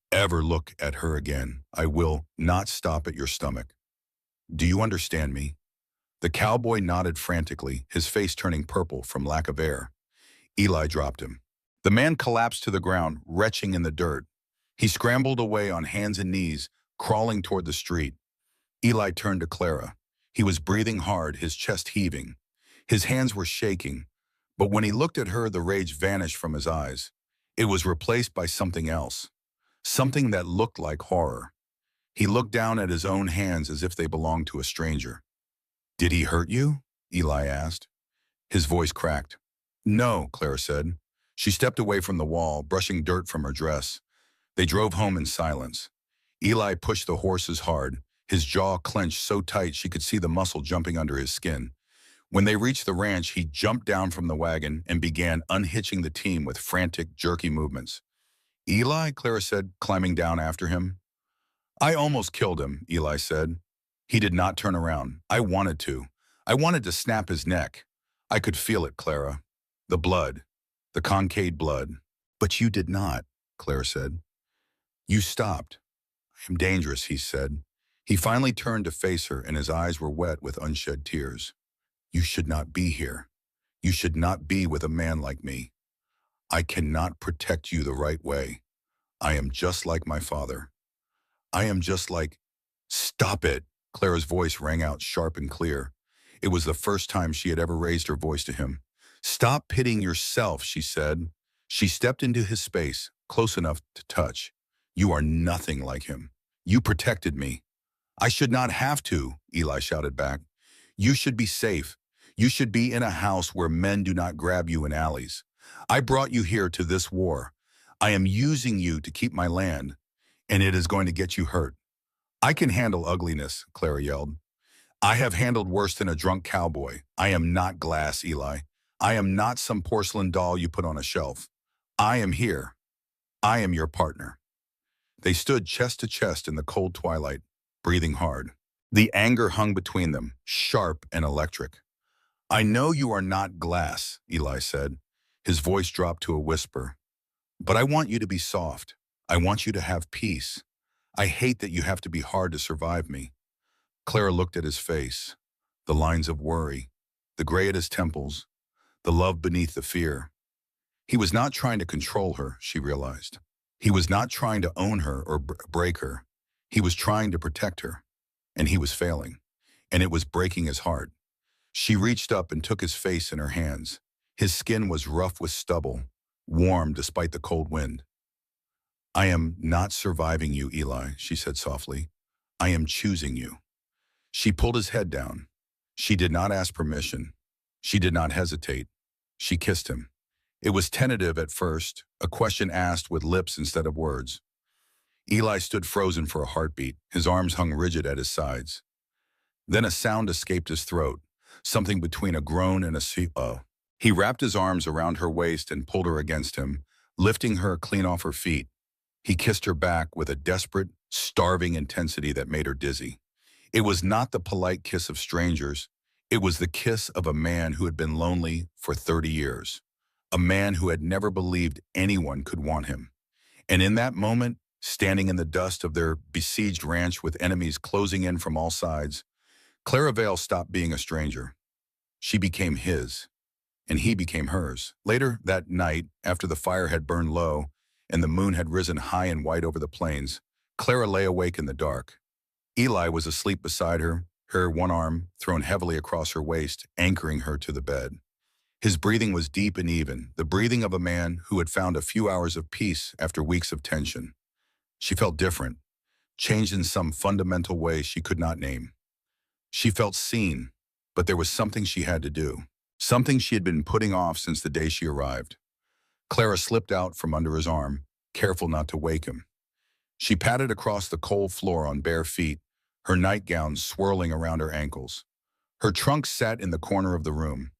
A: "ever look at her again, I will not stop at your stomach. Do you understand me?" The cowboy nodded frantically, his face turning purple from lack of air. Eli dropped him. The man collapsed to the ground, retching in the dirt. He scrambled away on hands and knees, crawling toward the street. Eli turned to Clara. He was breathing hard, his chest heaving. His hands were shaking, but when he looked at her, the rage vanished from his eyes. It was replaced by something else, something that looked like horror. He looked down at his own hands as if they belonged to a stranger. "Did he hurt you?" Eli asked. His voice cracked. "No," Clara said. She stepped away from the wall, brushing dirt from her dress. They drove home in silence. Eli pushed the horses hard, his jaw clenched so tight she could see the muscle jumping under his skin. When they reached the ranch, he jumped down from the wagon and began unhitching the team with frantic, jerky movements. "Eli," Clara said, climbing down after him. "I almost killed him," Eli said. He did not turn around. "I wanted to. I wanted to snap his neck. I could feel it, Clara. The blood. The Kincaid blood." "But you did not," Clara said. "You stopped." "I am dangerous," he said. He finally turned to face her, and his eyes were wet with unshed tears. You should not be here. You should not be with a man like me. I cannot protect you the right way. I am just like my father. I am just like... Stop it! Clara's voice rang out sharp and clear. It was the first time she had ever raised her voice to him. Stop pitying yourself, she said. She stepped into his space, close enough to touch. You are nothing like him. You protected me. I should not have to, Eli shouted back. You should be safe. You should be in a house where men do not grab you in alleys. I brought you here to this war. I am using you to keep my land, and it is going to get you hurt. I can handle ugliness, Clara yelled. I have handled worse than a drunk cowboy. I am not glass, Eli. I am not some porcelain doll you put on a shelf. I am here. I am your partner. They stood chest to chest in the cold twilight, breathing hard. The anger hung between them, sharp and electric. I know you are not glass, Eli said. His voice dropped to a whisper. But I want you to be soft. I want you to have peace. I hate that you have to be hard to survive me. Clara looked at his face, the lines of worry, the gray at his temples, the love beneath the fear. He was not trying to control her, she realized. He was not trying to own her or break her. He was trying to protect her, and he was failing, and it was breaking his heart. She reached up and took his face in her hands. His skin was rough with stubble, warm despite the cold wind. I am not surviving you, Eli, she said softly. I am choosing you. She pulled his head down. She did not ask permission. She did not hesitate. She kissed him. It was tentative at first, a question asked with lips instead of words. Eli stood frozen for a heartbeat. His arms hung rigid at his sides. Then a sound escaped his throat, something between a groan and a He wrapped his arms around her waist and pulled her against him, lifting her clean off her feet. He kissed her back with a desperate, starving intensity that made her dizzy. It was not the polite kiss of strangers. It was the kiss of a man who had been lonely for 30 years. A man who had never believed anyone could want him. And in that moment, standing in the dust of their besieged ranch with enemies closing in from all sides, Clara Vale stopped being a stranger. She became his, and he became hers. Later that night, after the fire had burned low and the moon had risen high and white over the plains, Clara lay awake in the dark. Eli was asleep beside her, her one arm thrown heavily across her waist, anchoring her to the bed. His breathing was deep and even, the breathing of a man who had found a few hours of peace after weeks of tension. She felt different, changed in some fundamental way she could not name. She felt seen, but there was something she had to do, something she had been putting off since the day she arrived. Clara slipped out from under his arm, careful not to wake him. She padded across the cold floor on bare feet, her nightgown swirling around her ankles. Her trunk sat in the corner of the room.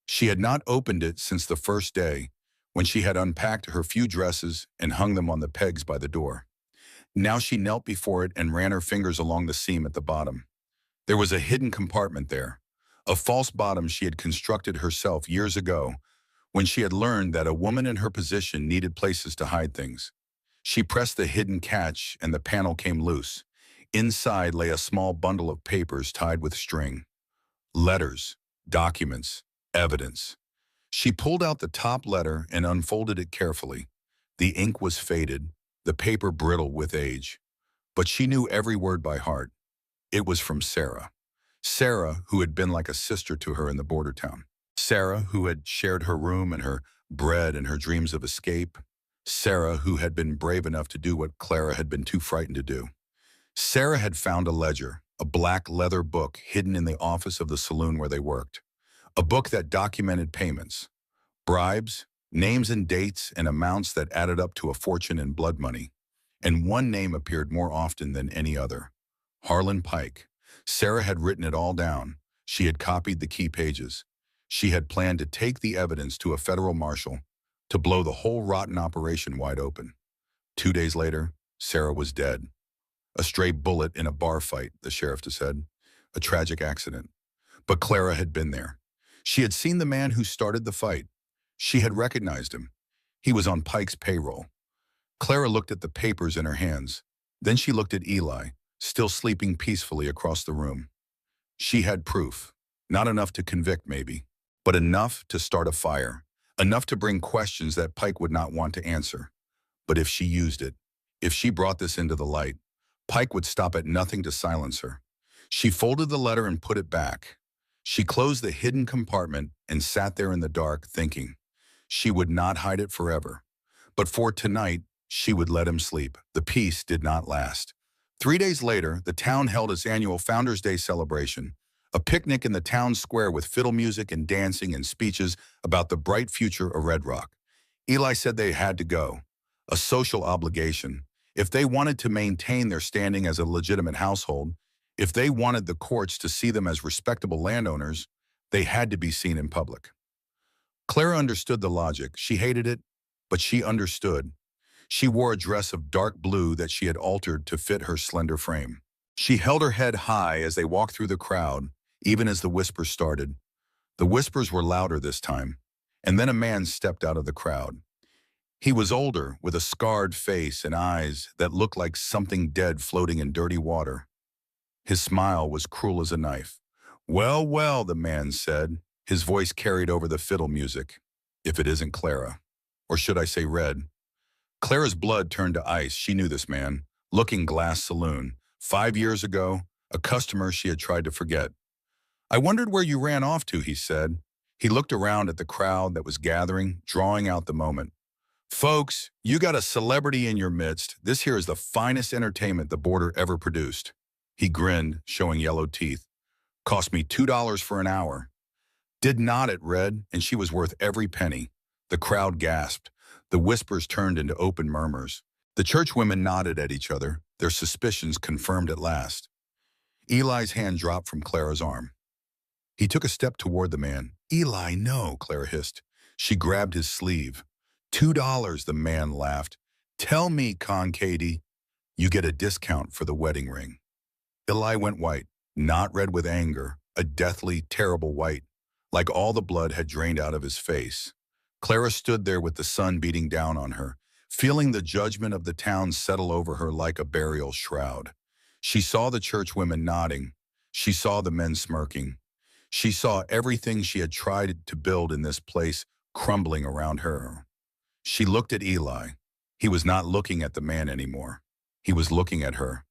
A: She had not opened it since the first day, when she had unpacked her few dresses and hung them on the pegs by the door. Now she knelt before it and ran her fingers along the seam at the bottom. There was a hidden compartment there, a false bottom she had constructed herself years ago, when she had learned that a woman in her position needed places to hide things. She pressed the hidden catch and the panel came loose. Inside lay a small bundle of papers tied with string. Letters, documents, evidence. She pulled out the top letter and unfolded it carefully. The ink was faded, the paper brittle with age. But she knew every word by heart. It was from Sarah. Sarah, who had been like a sister to her in the border town. Sarah, who had shared her room and her bread and her dreams of escape. Sarah, who had been brave enough to do what Clara had been too frightened to do. Sarah had found a ledger, a black leather book hidden in the office of the saloon where they worked. A book that documented payments, bribes, names and dates and amounts that added up to a fortune in blood money. And one name appeared more often than any other. Harlan Pike. Sarah had written it all down. She had copied the key pages. She had planned to take the evidence to a federal marshal, to blow the whole rotten operation wide open. 2 days later, Sarah was dead. A stray bullet in a bar fight, the sheriff said. A tragic accident. But Clara had been there. She had seen the man who started the fight. She had recognized him. He was on Pike's payroll. Clara looked at the papers in her hands. Then she looked at Eli, still sleeping peacefully across the room. She had proof. Not enough to convict, maybe, but enough to start a fire. Enough to bring questions that Pike would not want to answer. But if she used it, if she brought this into the light, Pike would stop at nothing to silence her. She folded the letter and put it back. She closed the hidden compartment and sat there in the dark, thinking. She would not hide it forever. But for tonight, she would let him sleep. The peace did not last. 3 days later, the town held its annual Founders' Day celebration, a picnic in the town square with fiddle music and dancing and speeches about the bright future of Red Rock. Eli said they had to go, a social obligation. If they wanted to maintain their standing as a legitimate household, if they wanted the courts to see them as respectable landowners, they had to be seen in public. Clara understood the logic. She hated it, but she understood. She wore a dress of dark blue that she had altered to fit her slender frame. She held her head high as they walked through the crowd, even as the whispers started. The whispers were louder this time, and then a man stepped out of the crowd. He was older, with a scarred face and eyes that looked like something dead floating in dirty water. His smile was cruel as a knife. "Well, well," the man said. His voice carried over the fiddle music. "If it isn't Clara. Or should I say Red?" Clara's blood turned to ice. She knew this man. Looking Glass Saloon. 5 years ago, a customer she had tried to forget. "I wondered where you ran off to," he said. He looked around at the crowd that was gathering, drawing out the moment. "Folks, you got a celebrity in your midst. This here is the finest entertainment the border ever produced." He grinned, showing yellow teeth. "Cost me $2 for an hour." Did not it, Red, and she was worth every penny. The crowd gasped. The whispers turned into open murmurs. The church women nodded at each other, their suspicions confirmed at last. Eli's hand dropped from Clara's arm. He took a step toward the man. "Eli, no," Clara hissed. She grabbed his sleeve. $2, the man laughed. "Tell me, Con Katie, you get a discount for the wedding ring." Eli went white, not red with anger, a deathly, terrible white, like all the blood had drained out of his face. Clara stood there with the sun beating down on her, feeling the judgment of the town settle over her like a burial shroud. She saw the church women nodding. She saw the men smirking. She saw everything she had tried to build in this place crumbling around her. She looked at Eli. He was not looking at the man anymore. He was looking at her.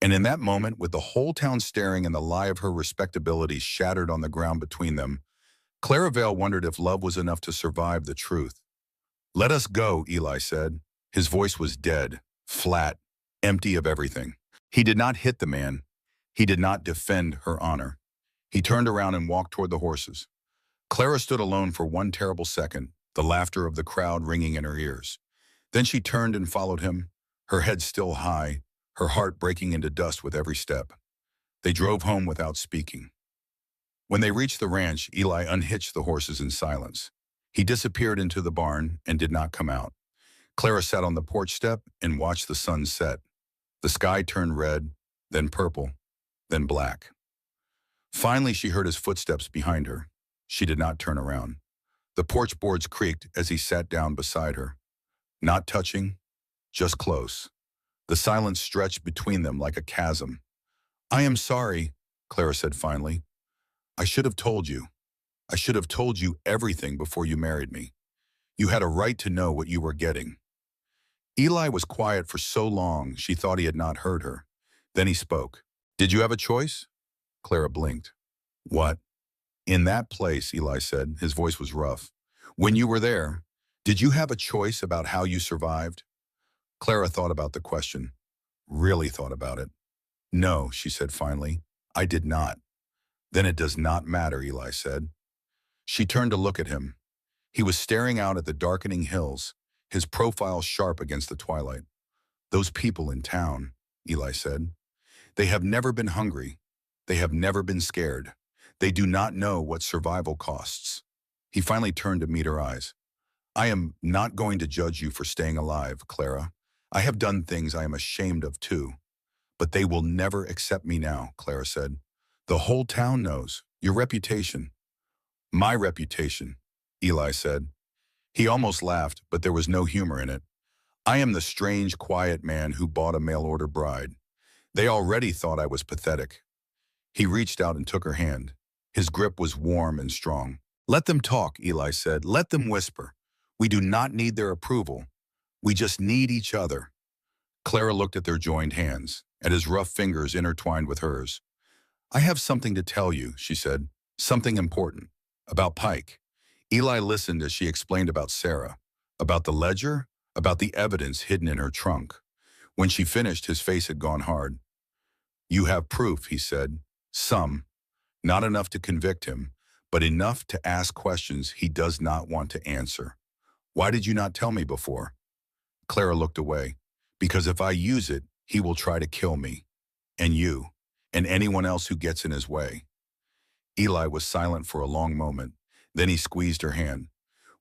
A: And in that moment, with the whole town staring and the lie of her respectability shattered on the ground between them, Clara Vale wondered if love was enough to survive the truth. "Let us go," Eli said. His voice was dead, flat, empty of everything. He did not hit the man. He did not defend her honor. He turned around and walked toward the horses. Clara stood alone for one terrible second, the laughter of the crowd ringing in her ears. Then she turned and followed him, her head still high, her heart breaking into dust with every step. They drove home without speaking. When they reached the ranch, Eli unhitched the horses in silence. He disappeared into the barn and did not come out. Clara sat on the porch step and watched the sun set. The sky turned red, then purple, then black. Finally, she heard his footsteps behind her. She did not turn around. The porch boards creaked as he sat down beside her. Not touching, just close. The silence stretched between them like a chasm. "I am sorry," Clara said finally. "I should have told you. I should have told you everything before you married me. You had a right to know what you were getting." Eli was quiet for so long she thought he had not heard her. Then he spoke. "Did you have a choice?" Clara blinked. "What?" "In that place," Eli said. His voice was rough. "When you were there, did you have a choice about how you survived?" Clara thought about the question. Really thought about it. "No," she said finally. "I did not." "Then it does not matter," Eli said. She turned to look at him. He was staring out at the darkening hills, his profile sharp against the twilight. "Those people in town," Eli said. "They have never been hungry. They have never been scared. They do not know what survival costs." He finally turned to meet her eyes. "I am not going to judge you for staying alive, Clara. I have done things I am ashamed of too. But they will never accept me now," Clara said. "The whole town knows. Your reputation." "My reputation," Eli said. He almost laughed, but there was no humor in it. "I am the strange, quiet man who bought a mail-order bride. They already thought I was pathetic. He reached out and took her hand. His grip was warm and strong. Let them talk, Eli said. Let them whisper. We do not need their approval. We just need each other. Clara looked at their joined hands, at his rough fingers intertwined with hers. I have something to tell you, she said. Something important. About Pike. Eli listened as she explained about Sarah, about the ledger, about the evidence hidden in her trunk. When she finished, his face had gone hard. You have proof, he said. Some. Not enough to convict him, but enough to ask questions he does not want to answer. Why did you not tell me before? Clara looked away. Because if I use it, he will try to kill me. And you. And anyone else who gets in his way. Eli was silent for a long moment. Then he squeezed her hand.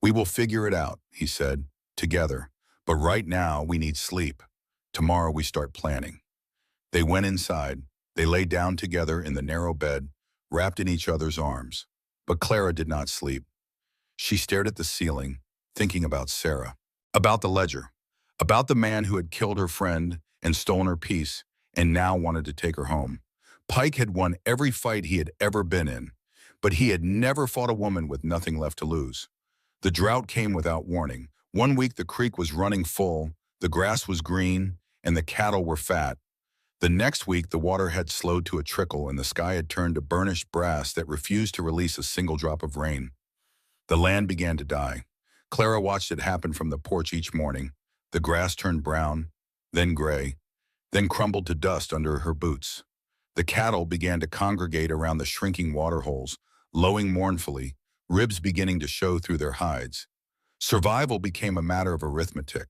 A: We will figure it out, he said, together. But right now we need sleep. Tomorrow we start planning. They went inside. They lay down together in the narrow bed, wrapped in each other's arms. But Clara did not sleep. She stared at the ceiling, thinking about Sarah, about the ledger, about the man who had killed her friend and stolen her peace and now wanted to take her home. Pike had won every fight he had ever been in, but he had never fought a woman with nothing left to lose. The drought came without warning. One week the creek was running full, the grass was green, and the cattle were fat. The next week the water had slowed to a trickle and the sky had turned to burnished brass that refused to release a single drop of rain. The land began to die. Clara watched it happen from the porch each morning. The grass turned brown, then gray, then crumbled to dust under her boots. The cattle began to congregate around the shrinking water holes, lowing mournfully, ribs beginning to show through their hides. Survival became a matter of arithmetic.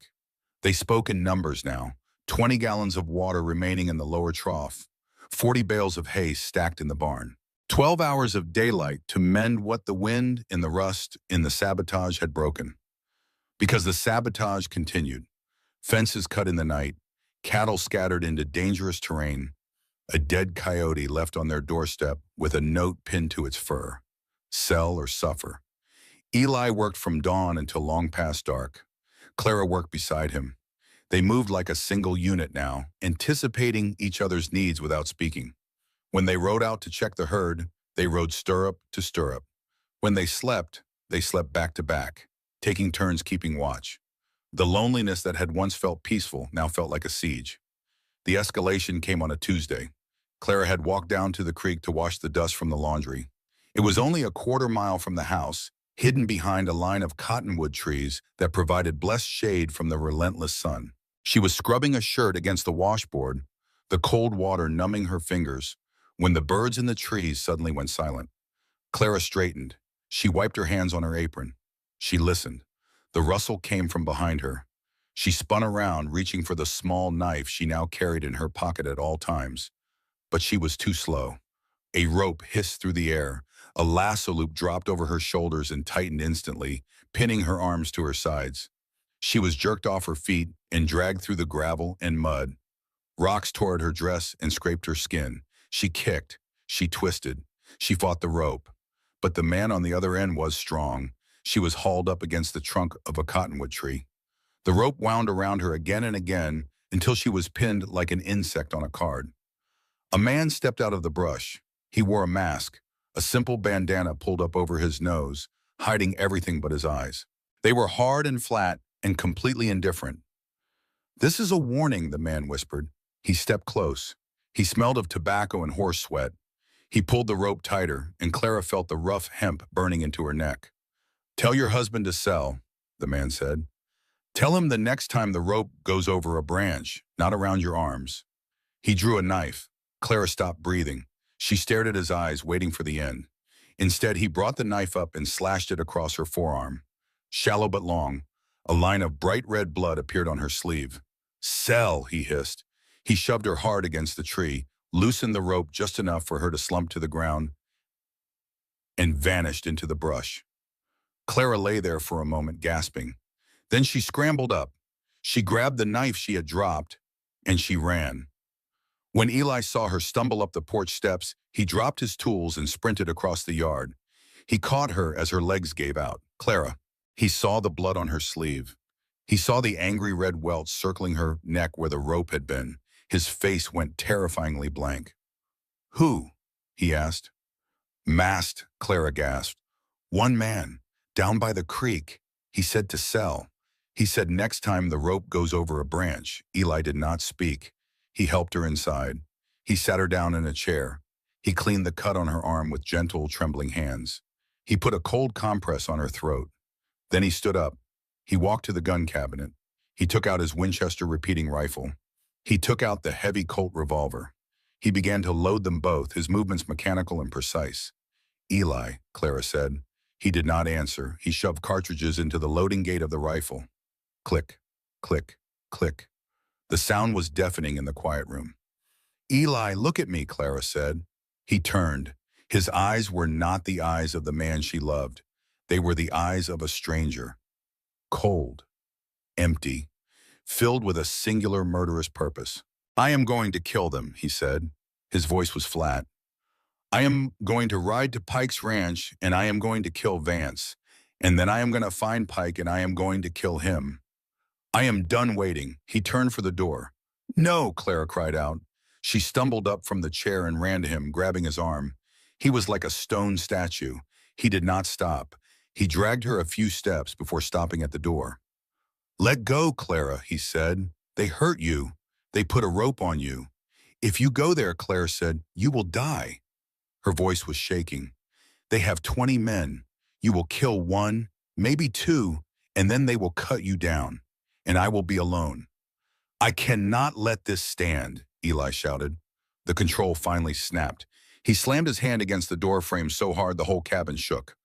A: They spoke in numbers now, 20 gallons of water remaining in the lower trough, 40 bales of hay stacked in the barn, 12 hours of daylight to mend what the wind and the rust in the sabotage had broken. Because the sabotage continued. Fences cut in the night, cattle scattered into dangerous terrain, a dead coyote left on their doorstep with a note pinned to its fur. Sell or suffer. Eli worked from dawn until long past dark. Clara worked beside him. They moved like a single unit now, anticipating each other's needs without speaking. When they rode out to check the herd, they rode stirrup to stirrup. When they slept back to back, taking turns keeping watch. The loneliness that had once felt peaceful now felt like a siege. The escalation came on a Tuesday. Clara had walked down to the creek to wash the dust from the laundry. It was only a quarter-mile from the house, hidden behind a line of cottonwood trees that provided blessed shade from the relentless sun. She was scrubbing a shirt against the washboard, the cold water numbing her fingers, when the birds in the trees suddenly went silent. Clara straightened. She wiped her hands on her apron. She listened. The rustle came from behind her. She spun around, reaching for the small knife she now carried in her pocket at all times. But she was too slow. A rope hissed through the air. A lasso loop dropped over her shoulders and tightened instantly, pinning her arms to her sides. She was jerked off her feet and dragged through the gravel and mud. Rocks tore at her dress and scraped her skin. She kicked. She twisted. She fought the rope. But the man on the other end was strong. She was hauled up against the trunk of a cottonwood tree. The rope wound around her again and again until she was pinned like an insect on a card. A man stepped out of the brush. He wore a mask, a simple bandana pulled up over his nose, hiding everything but his eyes. They were hard and flat and completely indifferent. This is a warning, the man whispered. He stepped close. He smelled of tobacco and horse sweat. He pulled the rope tighter, and Clara felt the rough hemp burning into her neck. Tell your husband to sell, the man said. Tell him the next time the rope goes over a branch, not around your arms. He drew a knife. Clara stopped breathing. She stared at his eyes, waiting for the end. Instead, he brought the knife up and slashed it across her forearm. Shallow but long, a line of bright red blood appeared on her sleeve. Sell, he hissed. He shoved her hard against the tree, loosened the rope just enough for her to slump to the ground, and vanished into the brush. Clara lay there for a moment, gasping. Then she scrambled up. She grabbed the knife she had dropped, and she ran. When Eli saw her stumble up the porch steps, he dropped his tools and sprinted across the yard. He caught her as her legs gave out. Clara. He saw the blood on her sleeve. He saw the angry red welts circling her neck where the rope had been. His face went terrifyingly blank. "Who?" he asked. "Masked," Clara gasped. "One man, down by the creek. He said to sell. He said next time the rope goes over a branch." Eli did not speak. He helped her inside. He sat her down in a chair. He cleaned the cut on her arm with gentle, trembling hands. He put a cold compress on her throat. Then he stood up. He walked to the gun cabinet. He took out his Winchester repeating rifle. He took out the heavy Colt revolver. He began to load them both, his movements mechanical and precise. "Eli," Clara said. He did not answer. He shoved cartridges into the loading gate of the rifle. Click, click, click. The sound was deafening in the quiet room. "Eli, look at me," Clara said. He turned. His eyes were not the eyes of the man she loved. They were the eyes of a stranger. Cold, empty, filled with a singular murderous purpose. "I am going to kill them," he said. His voice was flat. "I am going to ride to Pike's ranch, and I am going to kill Vance. And then I am going to find Pike, and I am going to kill him. I am done waiting." He turned for the door. "No," Clara cried out. She stumbled up from the chair and ran to him, grabbing his arm. He was like a stone statue. He did not stop. He dragged her a few steps before stopping at the door. "Let go, Clara," he said. "They hurt you. They put a rope on you. If you go there," Clara said, "you will die." Her voice was shaking. "They have 20 men. You will kill one, maybe two, and then they will cut you down, and I will be alone." "I cannot let this stand," Eli shouted. The control finally snapped. He slammed his hand against the door frame so hard the whole cabin shook.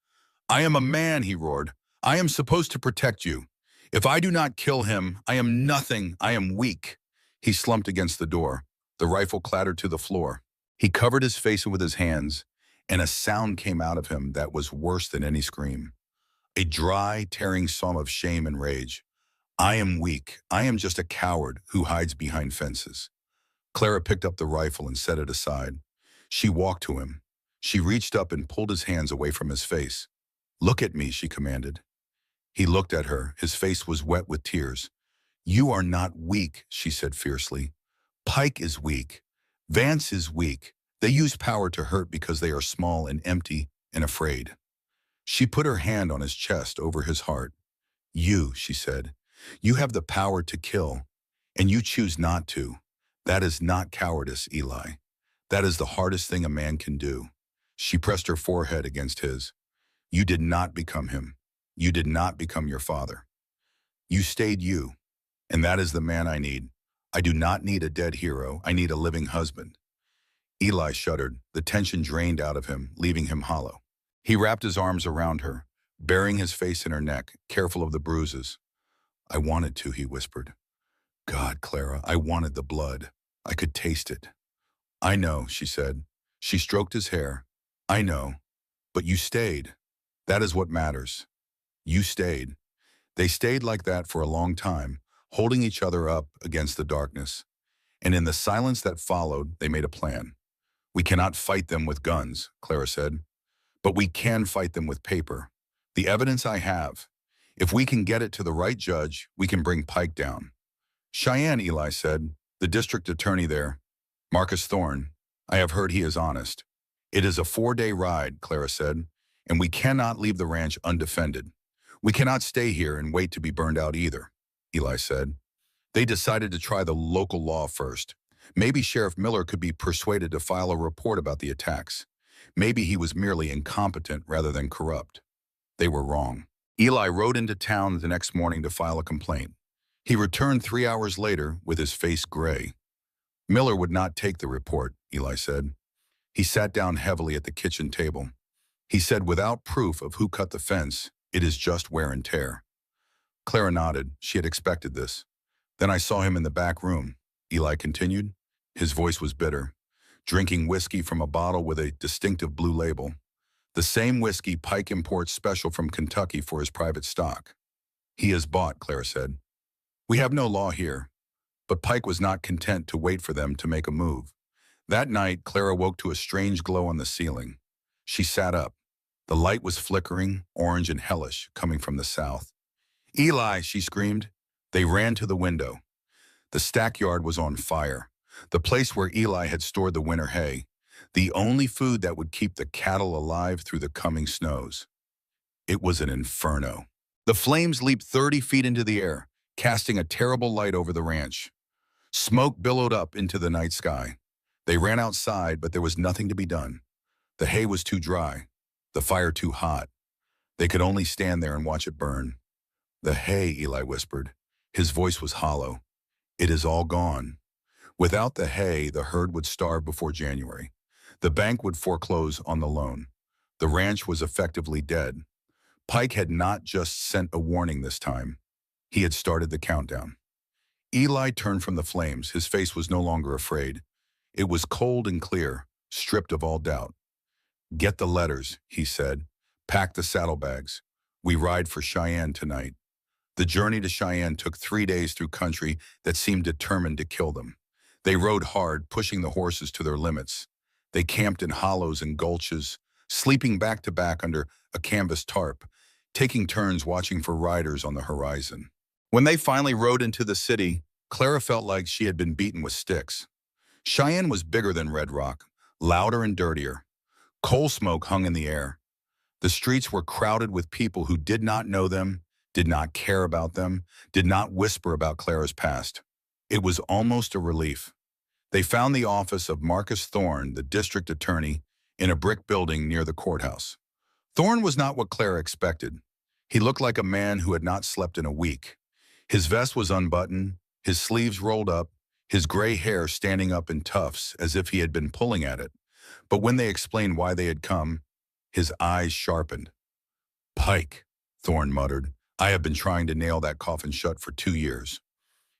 A: "I am a man," he roared. "I am supposed to protect you. If I do not kill him, I am nothing. I am weak." He slumped against the door. The rifle clattered to the floor. He covered his face with his hands, and a sound came out of him that was worse than any scream. A dry, tearing psalm of shame and rage. "I am weak. I am just a coward who hides behind fences." Clara picked up the rifle and set it aside. She walked to him. She reached up and pulled his hands away from his face. "Look at me," she commanded. He looked at her. His face was wet with tears. "You are not weak," she said fiercely. "Pike is weak. Vance is weak. They use power to hurt because they are small and empty and afraid." She put her hand on his chest over his heart. "You," she said, "you have the power to kill, and you choose not to. That is not cowardice, Eli. That is the hardest thing a man can do." She pressed her forehead against his. "You did not become him. You did not become your father. You stayed you, and that is the man I need. I do not need a dead hero. I need a living husband." Eli shuddered. The tension drained out of him, leaving him hollow. He wrapped his arms around her, burying his face in her neck, careful of the bruises. "I wanted to," he whispered. "God, Clara, I wanted the blood. I could taste it." "I know," she said. She stroked his hair. "I know. But you stayed. That is what matters. You stayed." They stayed like that for a long time, holding each other up against the darkness. And in the silence that followed, they made a plan. "We cannot fight them with guns," Clara said. "But we can fight them with paper. The evidence I have. If we can get it to the right judge, we can bring Pike down." "Cheyenne," Eli said, "the district attorney there. Marcus Thorne. I have heard he is honest." "It is a 4-day ride," Clara said, "and we cannot leave the ranch undefended. We cannot stay here and wait to be burned out either," Eli said. They decided to try the local law first. Maybe Sheriff Miller could be persuaded to file a report about the attacks. Maybe he was merely incompetent rather than corrupt. They were wrong. Eli rode into town the next morning to file a complaint. He returned 3 hours later with his face gray. "Miller would not take the report," Eli said. He sat down heavily at the kitchen table. He said, "Without proof of who cut the fence, it is just wear and tear." Clara nodded. She had expected this. "Then I saw him in the back room," Eli continued. His voice was bitter, drinking whiskey from a bottle with a distinctive blue label. The same whiskey Pike imports special from Kentucky for his private stock. "He is bought," Clara said. "We have no law here." But Pike was not content to wait for them to make a move. That night, Clara woke to a strange glow on the ceiling. She sat up. The light was flickering, orange and hellish, coming from the south. "Eli!" she screamed. They ran to the window. The stackyard was on fire. the place where Eli had stored the winter hay, the only food that would keep the cattle alive through the coming snows. It was an inferno. The flames leaped 30 feet into the air, casting a terrible light over the ranch. Smoke billowed up into the night sky. They ran outside, but there was nothing to be done. The hay was too dry, the fire too hot. They could only stand there and watch it burn. The hay, Eli whispered. His voice was hollow. It is all gone. Without the hay, the herd would starve before January. The bank would foreclose on the loan. The ranch was effectively dead. Pike had not just sent a warning this time. He had started the countdown. Eli turned from the flames. His face was no longer afraid. It was cold and clear, stripped of all doubt. "Get the letters," he said. "Pack the saddlebags. We ride for Cheyenne tonight." The journey to Cheyenne took 3 days through country that seemed determined to kill them. They rode hard, pushing the horses to their limits. They camped in hollows and gulches, sleeping back to back under a canvas tarp, taking turns watching for riders on the horizon. When they finally rode into the city, Clara felt like she had been beaten with sticks. Cheyenne was bigger than Red Rock, louder and dirtier. Coal smoke hung in the air. The streets were crowded with people who did not know them, did not care about them, did not whisper about Clara's past. It was almost a relief. They found the office of Marcus Thorne, the district attorney, in a brick building near the courthouse. Thorne was not what Clara expected. He looked like a man who had not slept in a week. His vest was unbuttoned, his sleeves rolled up, his gray hair standing up in tufts as if he had been pulling at it. But when they explained why they had come, his eyes sharpened. "Pike," Thorne muttered, "I have been trying to nail that coffin shut for 2 years."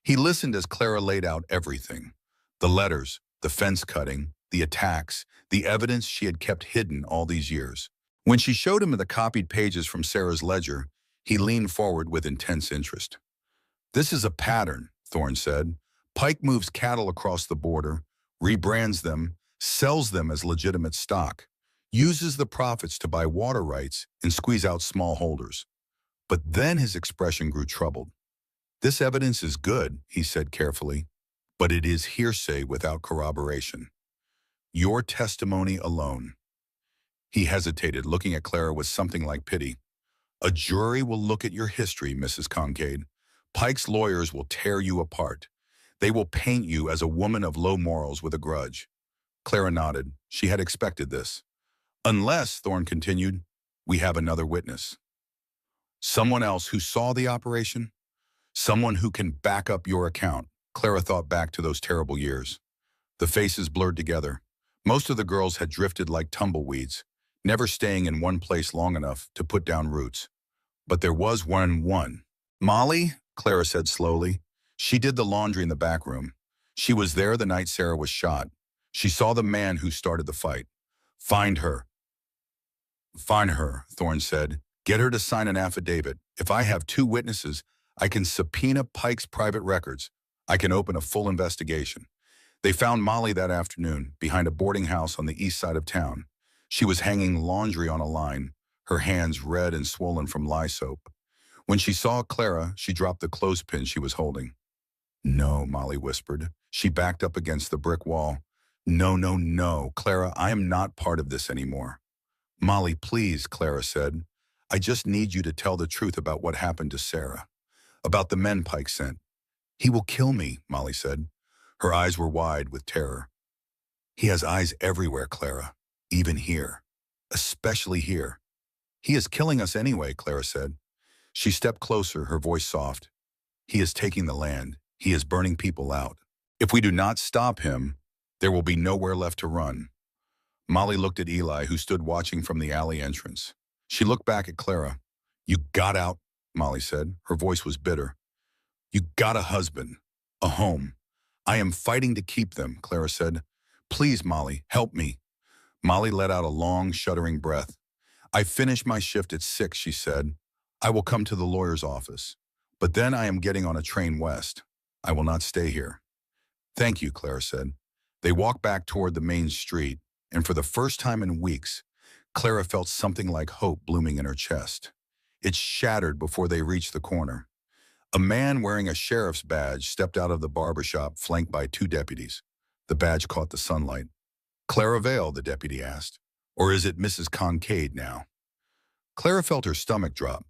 A: He listened as Clara laid out everything. The letters, the fence cutting, the attacks, the evidence she had kept hidden all these years. When she showed him the copied pages from Sarah's ledger, he leaned forward with intense interest. "This is a pattern," Thorne said. "Pike moves cattle across the border, rebrands them, sells them as legitimate stock, uses the profits to buy water rights and squeeze out small holders." But then his expression grew troubled. "This evidence is good," he said carefully, "but it is hearsay without corroboration. Your testimony alone." He hesitated, looking at Clara with something like pity. "A jury will look at your history, Mrs. Concade. Pike's lawyers will tear you apart. They will paint you as a woman of low morals with a grudge." Clara nodded. She had expected this. "Unless," Thorne continued, "we have another witness. Someone else who saw the operation? Someone who can back up your account." Clara thought back to those terrible years. The faces blurred together. Most of the girls had drifted like tumbleweeds, never staying in one place long enough to put down roots. But there was one. "Molly," Clara said slowly. "She did the laundry in the back room. She was there the night Sarah was shot. She saw the man who started the fight." "Find her." "Find her," Thorne said. "Get her to sign an affidavit. If I have 2 witnesses, I can subpoena Pike's private records. I can open a full investigation." They found Molly that afternoon, behind a boarding house on the east side of town. She was hanging laundry on a line, her hands red and swollen from lye soap. When she saw Clara, she dropped the clothespin she was holding. "No," Molly whispered. She backed up against the brick wall. No, Clara, I am not part of this anymore." "Molly, please," Clara said. "I just need you to tell the truth about what happened to Sarah, about the men Pike sent." "He will kill me," Molly said. Her eyes were wide with terror. "He has eyes everywhere, Clara, even here, especially here." "He is killing us anyway," Clara said. She stepped closer, her voice soft. "He is taking the land. He is burning people out. If we do not stop him, there will be nowhere left to run." Molly looked at Eli, who stood watching from the alley entrance. She looked back at Clara. "You got out," Molly said. Her voice was bitter. "You got a husband, a home. I am fighting to keep them," Clara said. "Please, Molly, help me." Molly let out a long, shuddering breath. "I finish my shift at 6, she said. "I will come to the lawyer's office. But then I am getting on a train west. I will not stay here." "Thank you," Clara said. They walked back toward the main street, and for the first time in weeks, Clara felt something like hope blooming in her chest. It shattered before they reached the corner. A man wearing a sheriff's badge stepped out of the barber shop, flanked by 2 deputies. The badge caught the sunlight. Clara Vale, the deputy asked. Or is it Mrs. Concade now? Clara felt her stomach drop.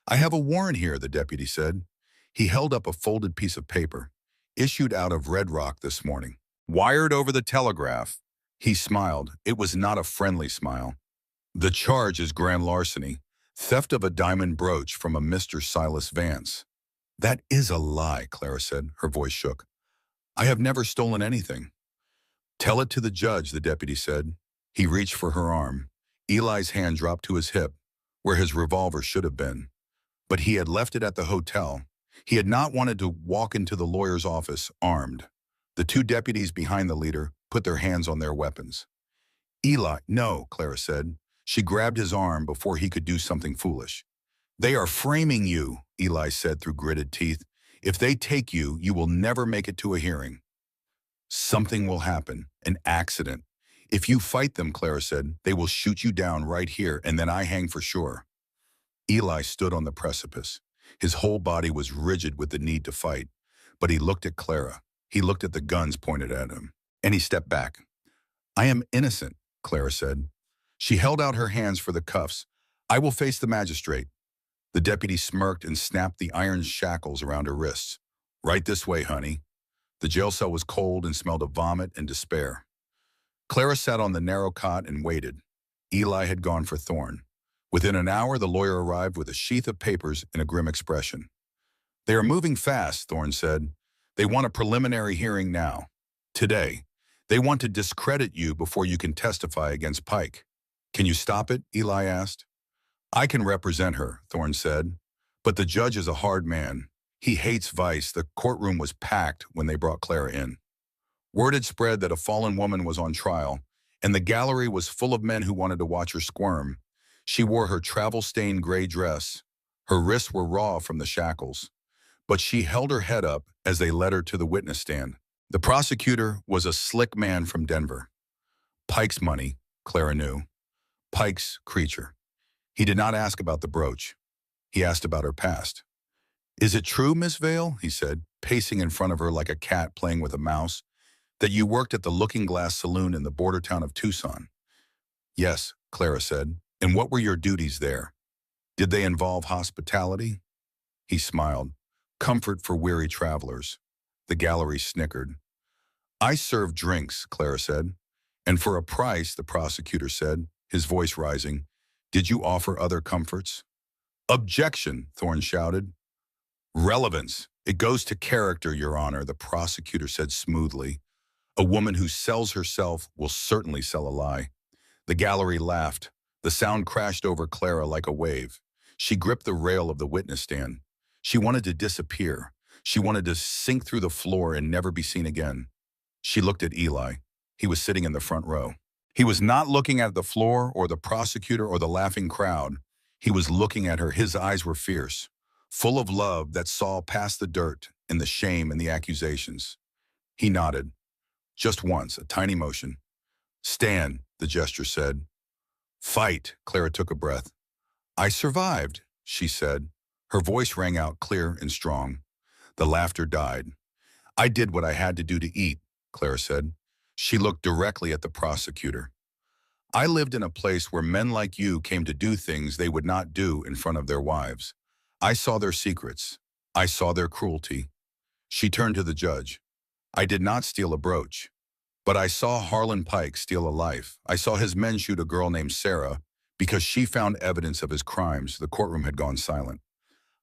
A: I have a warrant here, the deputy said. He held up a folded piece of paper, issued out of Red Rock this morning. Wired over the telegraph. He smiled. It was not a friendly smile. The charge is grand larceny, theft of a diamond brooch from a Mr. Silas Vance. That is a lie, Clara said. Her voice shook. I have never stolen anything. Tell it to the judge, the deputy said. He reached for her arm. Eli's hand dropped to his hip, where his revolver should have been. But he had left it at the hotel. He had not wanted to walk into the lawyer's office armed. The two deputies behind the leader put their hands on their weapons. Eli, no, Clara said. She grabbed his arm before he could do something foolish. They are framing you, Eli said through gritted teeth. If they take you, you will never make it to a hearing. Something will happen, an accident. If you fight them, Clara said, they will shoot you down right here, and then I hang for sure. Eli stood on the precipice. His whole body was rigid with the need to fight, but he looked at Clara. He looked at the guns pointed at him, and he stepped back. I am innocent, Clara said. She held out her hands for the cuffs. I will face the magistrate. The deputy smirked and snapped the iron shackles around her wrists. Right this way, honey. The jail cell was cold and smelled of vomit and despair. Clara sat on the narrow cot and waited. Eli had gone for Thorne. Within an hour, the lawyer arrived with a sheath of papers and a grim expression. They are moving fast, Thorne said. They want a preliminary hearing now. Today. They want to discredit you before you can testify against Pike. Can you stop it? Eli asked. I can represent her, Thorne said. But the judge is a hard man. He hates vice. The courtroom was packed when they brought Clara in. Word had spread that a fallen woman was on trial, and the gallery was full of men who wanted to watch her squirm. She wore her travel-stained gray dress. Her wrists were raw from the shackles, but she held her head up as they led her to the witness stand. The prosecutor was a slick man from Denver. Pike's money, Clara knew. Pike's creature. He did not ask about the brooch. He asked about her past. Is it true, Miss Vale, he said, pacing in front of her like a cat playing with a mouse, that you worked at the Looking Glass Saloon in the border town of Tucson? Yes, Clara said. And what were your duties there? Did they involve hospitality? He smiled. Comfort for weary travelers. The gallery snickered. I served drinks, Clara said. And for a price, the prosecutor said, his voice rising. Did you offer other comforts? Objection, Thorne shouted. Relevance. It goes to character, Your Honor, the prosecutor said smoothly. A woman who sells herself will certainly sell a lie. The gallery laughed. The sound crashed over Clara like a wave. She gripped the rail of the witness stand. She wanted to disappear. She wanted to sink through the floor and never be seen again. She looked at Eli. He was sitting in the front row. He was not looking at the floor or the prosecutor or the laughing crowd. He was looking at her. His eyes were fierce, full of love that saw past the dirt and the shame and the accusations. He nodded. Just once, a tiny motion. Stand, the gesture said. Fight, Clara took a breath. I survived, she said. Her voice rang out clear and strong. The laughter died. I did what I had to do to eat, Clara said. She looked directly at the prosecutor. I lived in a place where men like you came to do things they would not do in front of their wives. I saw their secrets. I saw their cruelty. She turned to the judge. I did not steal a brooch. But I saw Harlan Pike steal a life. I saw his men shoot a girl named Sarah because she found evidence of his crimes. The courtroom had gone silent.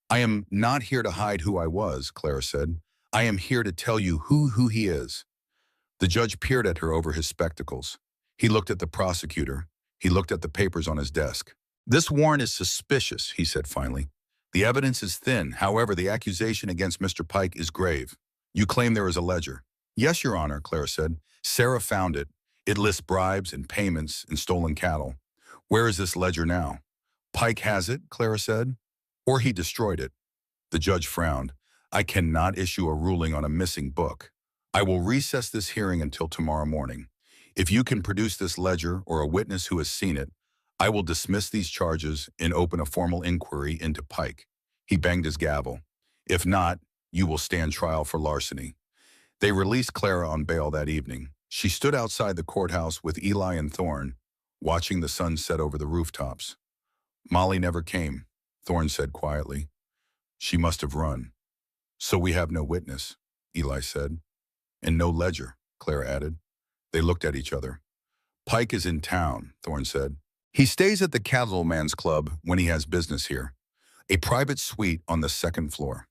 A: I am not here to hide who I was, Clara said. I am here to tell you who he is. The judge peered at her over his spectacles. He looked at the prosecutor. He looked at the papers on his desk. This warrant is suspicious, he said finally. The evidence is thin. However, the accusation against Mr. Pike is grave. You claim there is a ledger. Yes, Your Honor, Clara said. Sarah found it. It lists bribes and payments and stolen cattle. Where is this ledger now? Pike has it, Clara said. Or he destroyed it. The judge frowned. I cannot issue a ruling on a missing book. I will recess this hearing until tomorrow morning. If you can produce this ledger or a witness who has seen it, I will dismiss these charges and open a formal inquiry into Pike. He banged his gavel. If not, you will stand trial for larceny. They released Clara on bail that evening. She stood outside the courthouse with Eli and Thorne, watching the sun set over the rooftops. Molly never came, Thorne said quietly. She must have run. So we have no witness, Eli said. And no ledger, Claire added. They looked at each other. Pike is in town, Thorne said. He stays at the Cattleman's Club when he has business here, a private suite on the second floor.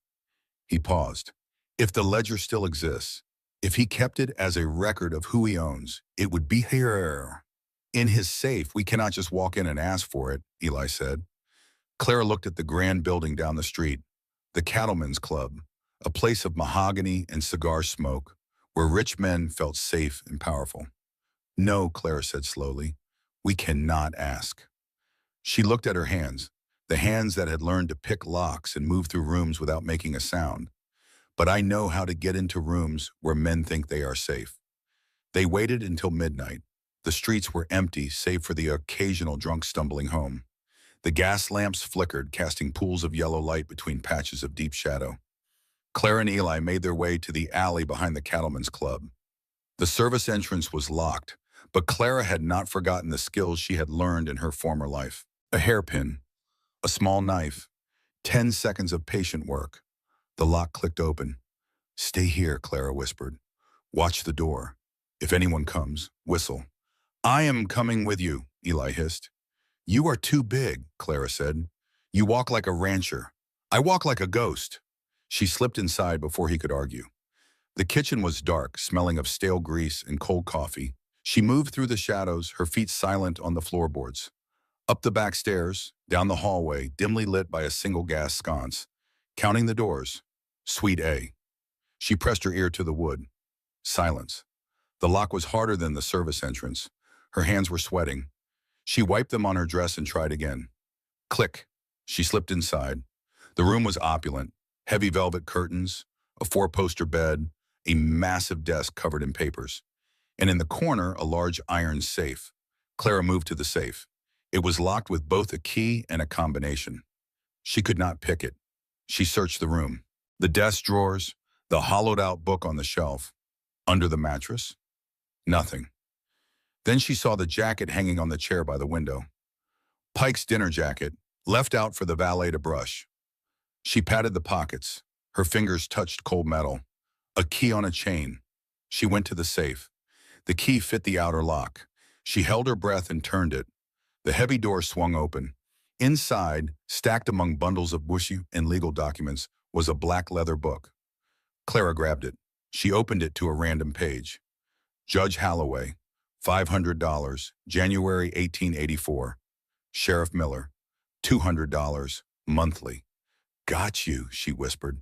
A: He paused. If the ledger still exists, if he kept it as a record of who he owns, it would be here. In his safe, we cannot just walk in and ask for it, Eli said. Claire looked at the grand building down the street, the Cattleman's Club, a place of mahogany and cigar smoke, where rich men felt safe and powerful. No, Claire said slowly, we cannot ask. She looked at her hands, the hands that had learned to pick locks and move through rooms without making a sound. But I know how to get into rooms where men think they are safe. They waited until midnight. The streets were empty save for the occasional drunk stumbling home. The gas lamps flickered, casting pools of yellow light between patches of deep shadow. Claire and Eli made their way to the alley behind the Cattleman's Club. The service entrance was locked, but Clara had not forgotten the skills she had learned in her former life. A hairpin, a small knife, 10 seconds of patient work. The lock clicked open. Stay here, Clara whispered. Watch the door. If anyone comes, whistle. I am coming with you, Eli hissed. You are too big, Clara said. You walk like a rancher. I walk like a ghost. She slipped inside before he could argue. The kitchen was dark, smelling of stale grease and cold coffee. She moved through the shadows, her feet silent on the floorboards. Up the back stairs, down the hallway, dimly lit by a single gas sconce. Counting the doors. Suite A. She pressed her ear to the wood. Silence. The lock was harder than the service entrance. Her hands were sweating. She wiped them on her dress and tried again. Click. She slipped inside. The room was opulent. Heavy velvet curtains, a 4-poster bed, a massive desk covered in papers. And in the corner, a large iron safe. Clara moved to the safe. It was locked with both a key and a combination. She could not pick it. She searched the room. The desk drawers, the hollowed-out book on the shelf. Under the mattress? Nothing. Then she saw the jacket hanging on the chair by the window. Pike's dinner jacket, left out for the valet to brush. She patted the pockets. Her fingers touched cold metal. A key on a chain. She went to the safe. The key fit the outer lock. She held her breath and turned it. The heavy door swung open. Inside, stacked among bundles of bushy and legal documents, was a black leather book. Clara grabbed it. She opened it to a random page. Judge Holloway, $500, January 1884. Sheriff Miller, $200, monthly. Got you, she whispered.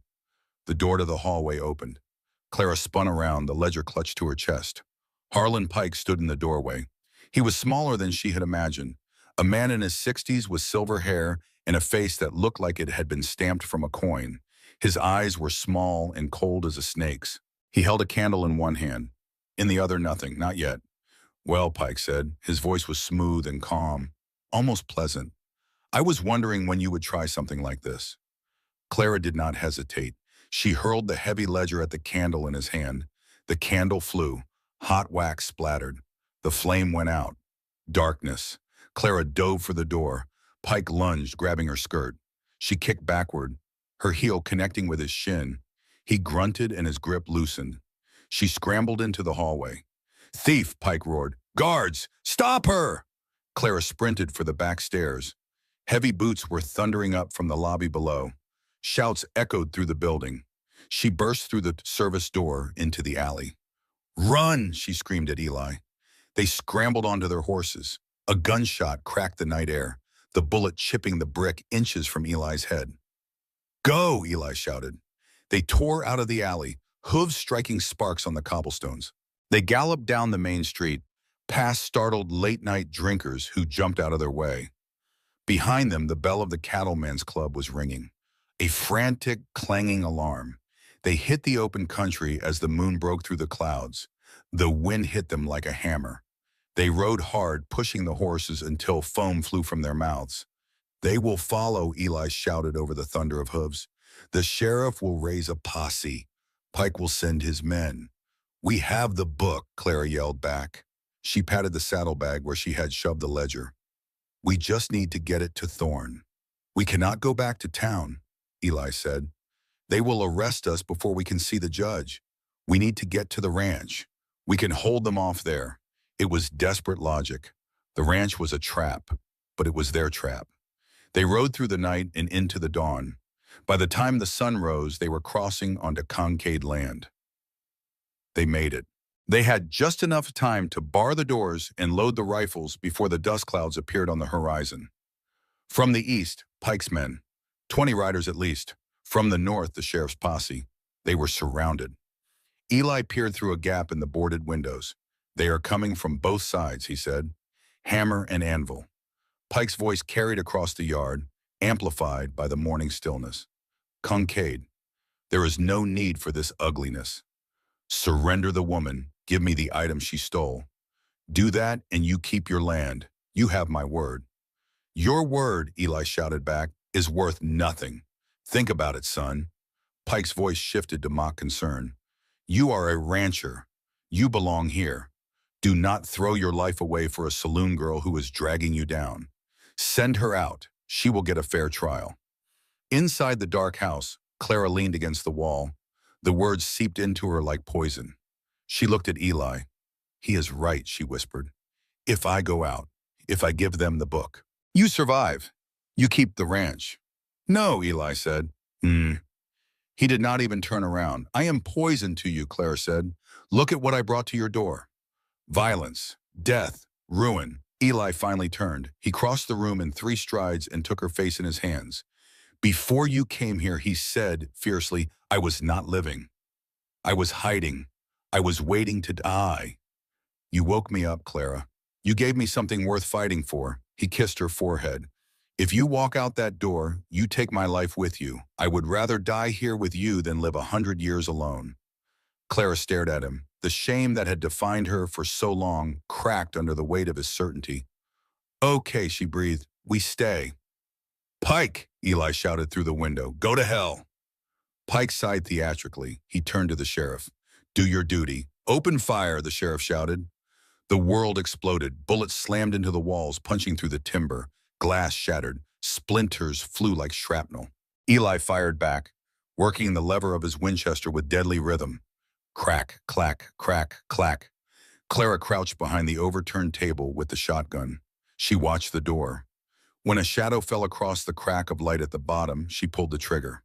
A: The door to the hallway opened. Clara spun around, the ledger clutched to her chest. Harlan Pike stood in the doorway. He was smaller than she had imagined. A man in his 60s with silver hair and a face that looked like it had been stamped from a coin. His eyes were small and cold as a snake's. He held a candle in one hand. In the other, nothing, not yet. Well, Pike said. His voice was smooth and calm, almost pleasant. I was wondering when you would try something like this. Clara did not hesitate. She hurled the heavy ledger at the candle in his hand. The candle flew. Hot wax splattered. The flame went out. Darkness. Clara dove for the door. Pike lunged, grabbing her skirt. She kicked backward, her heel connecting with his shin. He grunted and his grip loosened. She scrambled into the hallway. Thief, Pike roared. Guards, stop her! Clara sprinted for the back stairs. Heavy boots were thundering up from the lobby below. Shouts echoed through the building. She burst through the service door into the alley. Run, she screamed at Eli. They scrambled onto their horses. A gunshot cracked the night air, the bullet chipping the brick inches from Eli's head. Go, Eli shouted. They tore out of the alley, hooves striking sparks on the cobblestones. They galloped down the main street, past startled late-night drinkers who jumped out of their way. Behind them, the bell of the Cattleman's Club was ringing, a frantic, clanging alarm. They hit the open country as the moon broke through the clouds. The wind hit them like a hammer. They rode hard, pushing the horses until foam flew from their mouths. They will follow, Eli shouted over the thunder of hooves. The sheriff will raise a posse. Pike will send his men. "We have the book," Clara yelled back. She patted the saddlebag where she had shoved the ledger. "We just need to get it to Thorne." "We cannot go back to town," Eli said. "They will arrest us before we can see the judge. We need to get to the ranch. We can hold them off there." It was desperate logic. The ranch was a trap, but it was their trap. They rode through the night and into the dawn. By the time the sun rose, they were crossing onto concave land. They made it. They had just enough time to bar the doors and load the rifles before the dust clouds appeared on the horizon. From the east, Pike's men, 20 riders at least. From the north, the sheriff's posse. They were surrounded. Eli peered through a gap in the boarded windows. "They are coming from both sides," he said. "Hammer and anvil." Pike's voice carried across the yard, amplified by the morning stillness. "Concade, there is no need for this ugliness. Surrender the woman. Give me the item she stole. Do that and you keep your land. You have my word." "Your word," Eli shouted back, "is worth nothing. Think about it, son." Pike's voice shifted to mock concern. "You are a rancher. You belong here. Do not throw your life away for a saloon girl who is dragging you down. Send her out. She will get a fair trial." Inside the dark house, Clara leaned against the wall. The words seeped into her like poison. She looked at Eli. "He is right," she whispered. "If I go out, if I give them the book, you survive. You keep the ranch." "No," Eli said. He did not even turn around. "I am poison to you," Clara said. "Look at what I brought to your door. Violence, death, ruin." Eli finally turned. He crossed the room in 3 strides and took her face in his hands. "Before you came here," he said fiercely, "I was not living. I was hiding. I was waiting to die. You woke me up, Clara. You gave me something worth fighting for." He kissed her forehead. "If you walk out that door, you take my life with you. I would rather die here with you than live 100 years alone." Clara stared at him. The shame that had defined her for so long cracked under the weight of his certainty. "Okay," she breathed. "We stay." "Pike!" Eli shouted through the window. "Go to hell!" Pike sighed theatrically. He turned to the sheriff. "Do your duty." "Open fire," the sheriff shouted. The world exploded. Bullets slammed into the walls, punching through the timber. Glass shattered. Splinters flew like shrapnel. Eli fired back, working the lever of his Winchester with deadly rhythm. Crack, clack, crack, clack. Clara crouched behind the overturned table with the shotgun. She watched the door. When a shadow fell across the crack of light at the bottom, she pulled the trigger.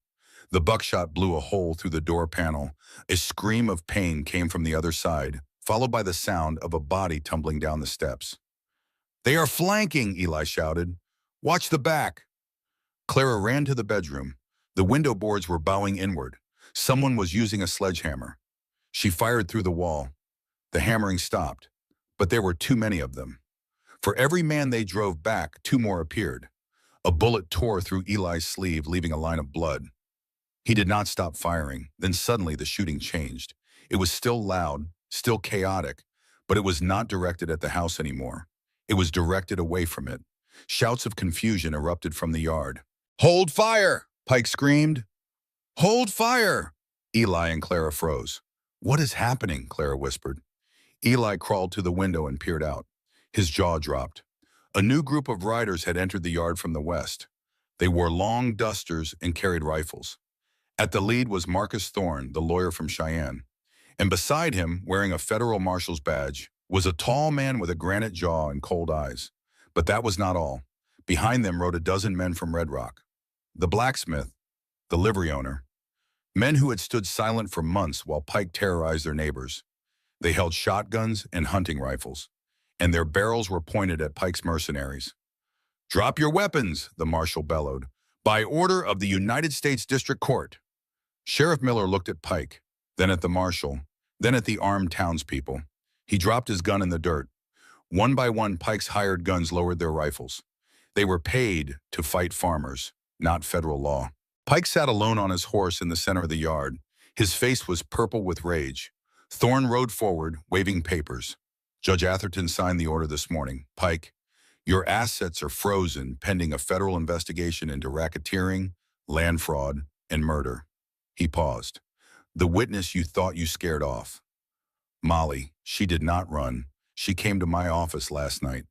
A: The buckshot blew a hole through the door panel. A scream of pain came from the other side, followed by the sound of a body tumbling down the steps. "They are flanking," Eli shouted. "Watch the back." Clara ran to the bedroom. The window boards were bowing inward. Someone was using a sledgehammer. She fired through the wall. The hammering stopped, but there were too many of them. For every man they drove back, 2 more appeared. A bullet tore through Eli's sleeve, leaving a line of blood. He did not stop firing. Then suddenly the shooting changed. It was still loud, still chaotic, but it was not directed at the house anymore. It was directed away from it. Shouts of confusion erupted from the yard. "Hold fire!" Pike screamed. "Hold fire!" Eli and Clara froze. "What is happening?" Clara whispered. Eli crawled to the window and peered out. His jaw dropped. A new group of riders had entered the yard from the west. They wore long dusters and carried rifles. At the lead was Marcus Thorne, the lawyer from Cheyenne. And beside him, wearing a federal marshal's badge, was a tall man with a granite jaw and cold eyes. But that was not all. Behind them rode a dozen men from Red Rock. The blacksmith, the livery owner. Men who had stood silent for months while Pike terrorized their neighbors. They held shotguns and hunting rifles, and their barrels were pointed at Pike's mercenaries. "Drop your weapons," the marshal bellowed, "by order of the United States District Court." Sheriff Miller looked at Pike, then at the marshal, then at the armed townspeople. He dropped his gun in the dirt. One by one, Pike's hired guns lowered their rifles. They were paid to fight farmers, not federal law. Pike sat alone on his horse in the center of the yard. His face was purple with rage. Thorne rode forward, waving papers. "Judge Atherton signed the order this morning. Pike, your assets are frozen pending a federal investigation into racketeering, land fraud, and murder." He paused. "The witness you thought you scared off. Molly, she did not run. She came to my office last night.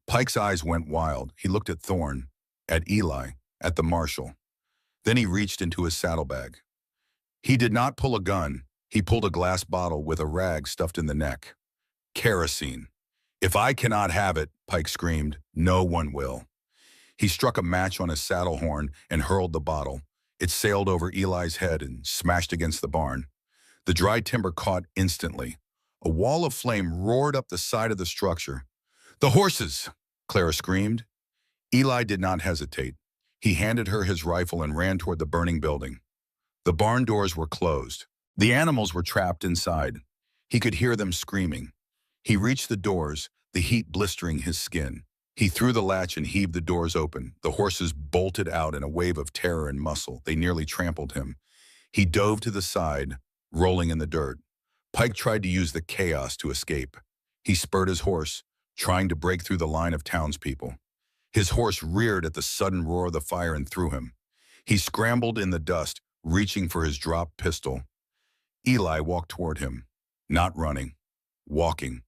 A: Pike's eyes went wild. He looked at Thorne, at Eli, at the marshal. Then he reached into his saddlebag. He did not pull a gun. He pulled a glass bottle with a rag stuffed in the neck. Kerosene. If I cannot have it, Pike screamed, no one will. He struck a match on his saddle horn and hurled the bottle. It sailed over Eli's head and smashed against the barn. The dry timber caught instantly. A wall of flame roared up the side of the structure. The horses! Clara screamed. Eli did not hesitate. He handed her his rifle and ran toward the burning building. The barn doors were closed. The animals were trapped inside. He could hear them screaming. He reached the doors, the heat blistering his skin. He threw the latch and heaved the doors open. The horses bolted out in a wave of terror and muscle. They nearly trampled him. He dove to the side, rolling in the dirt. Pike tried to use the chaos to escape. He spurred his horse, trying to break through the line of townspeople. His horse reared at the sudden roar of the fire and threw him. He scrambled in the dust, reaching for his dropped pistol. Eli walked toward him, not running, walking,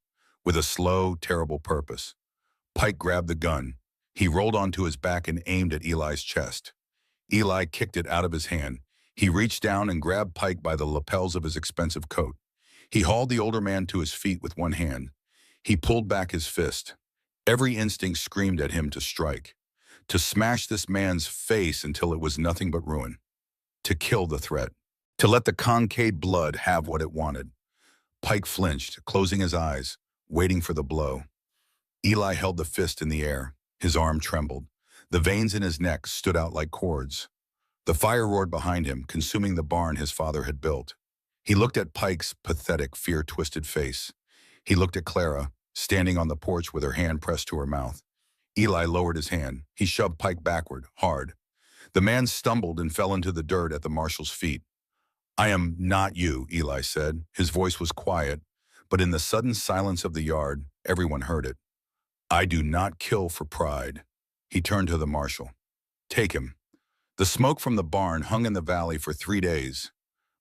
A: with a slow, terrible purpose. Pike grabbed the gun. He rolled onto his back and aimed at Eli's chest. Eli kicked it out of his hand. He reached down and grabbed Pike by the lapels of his expensive coat. He hauled the older man to his feet with one hand. He pulled back his fist. Every instinct screamed at him to strike, to smash this man's face until it was nothing but ruin, to kill the threat, to let the concave blood have what it wanted. Pike flinched, closing his eyes, waiting for the blow. Eli held the fist in the air. His arm trembled. The veins in his neck stood out like cords. The fire roared behind him, consuming the barn his father had built. He looked at Pike's pathetic, fear-twisted face. He looked at Clara, standing on the porch with her hand pressed to her mouth. Eli lowered his hand. He shoved Pike backward, hard. The man stumbled and fell into the dirt at the marshal's feet. I am not you, Eli said. His voice was quiet, but in the sudden silence of the yard, everyone heard it. I do not kill for pride. He turned to the marshal. Take him. The smoke from the barn hung in the valley for 3 days.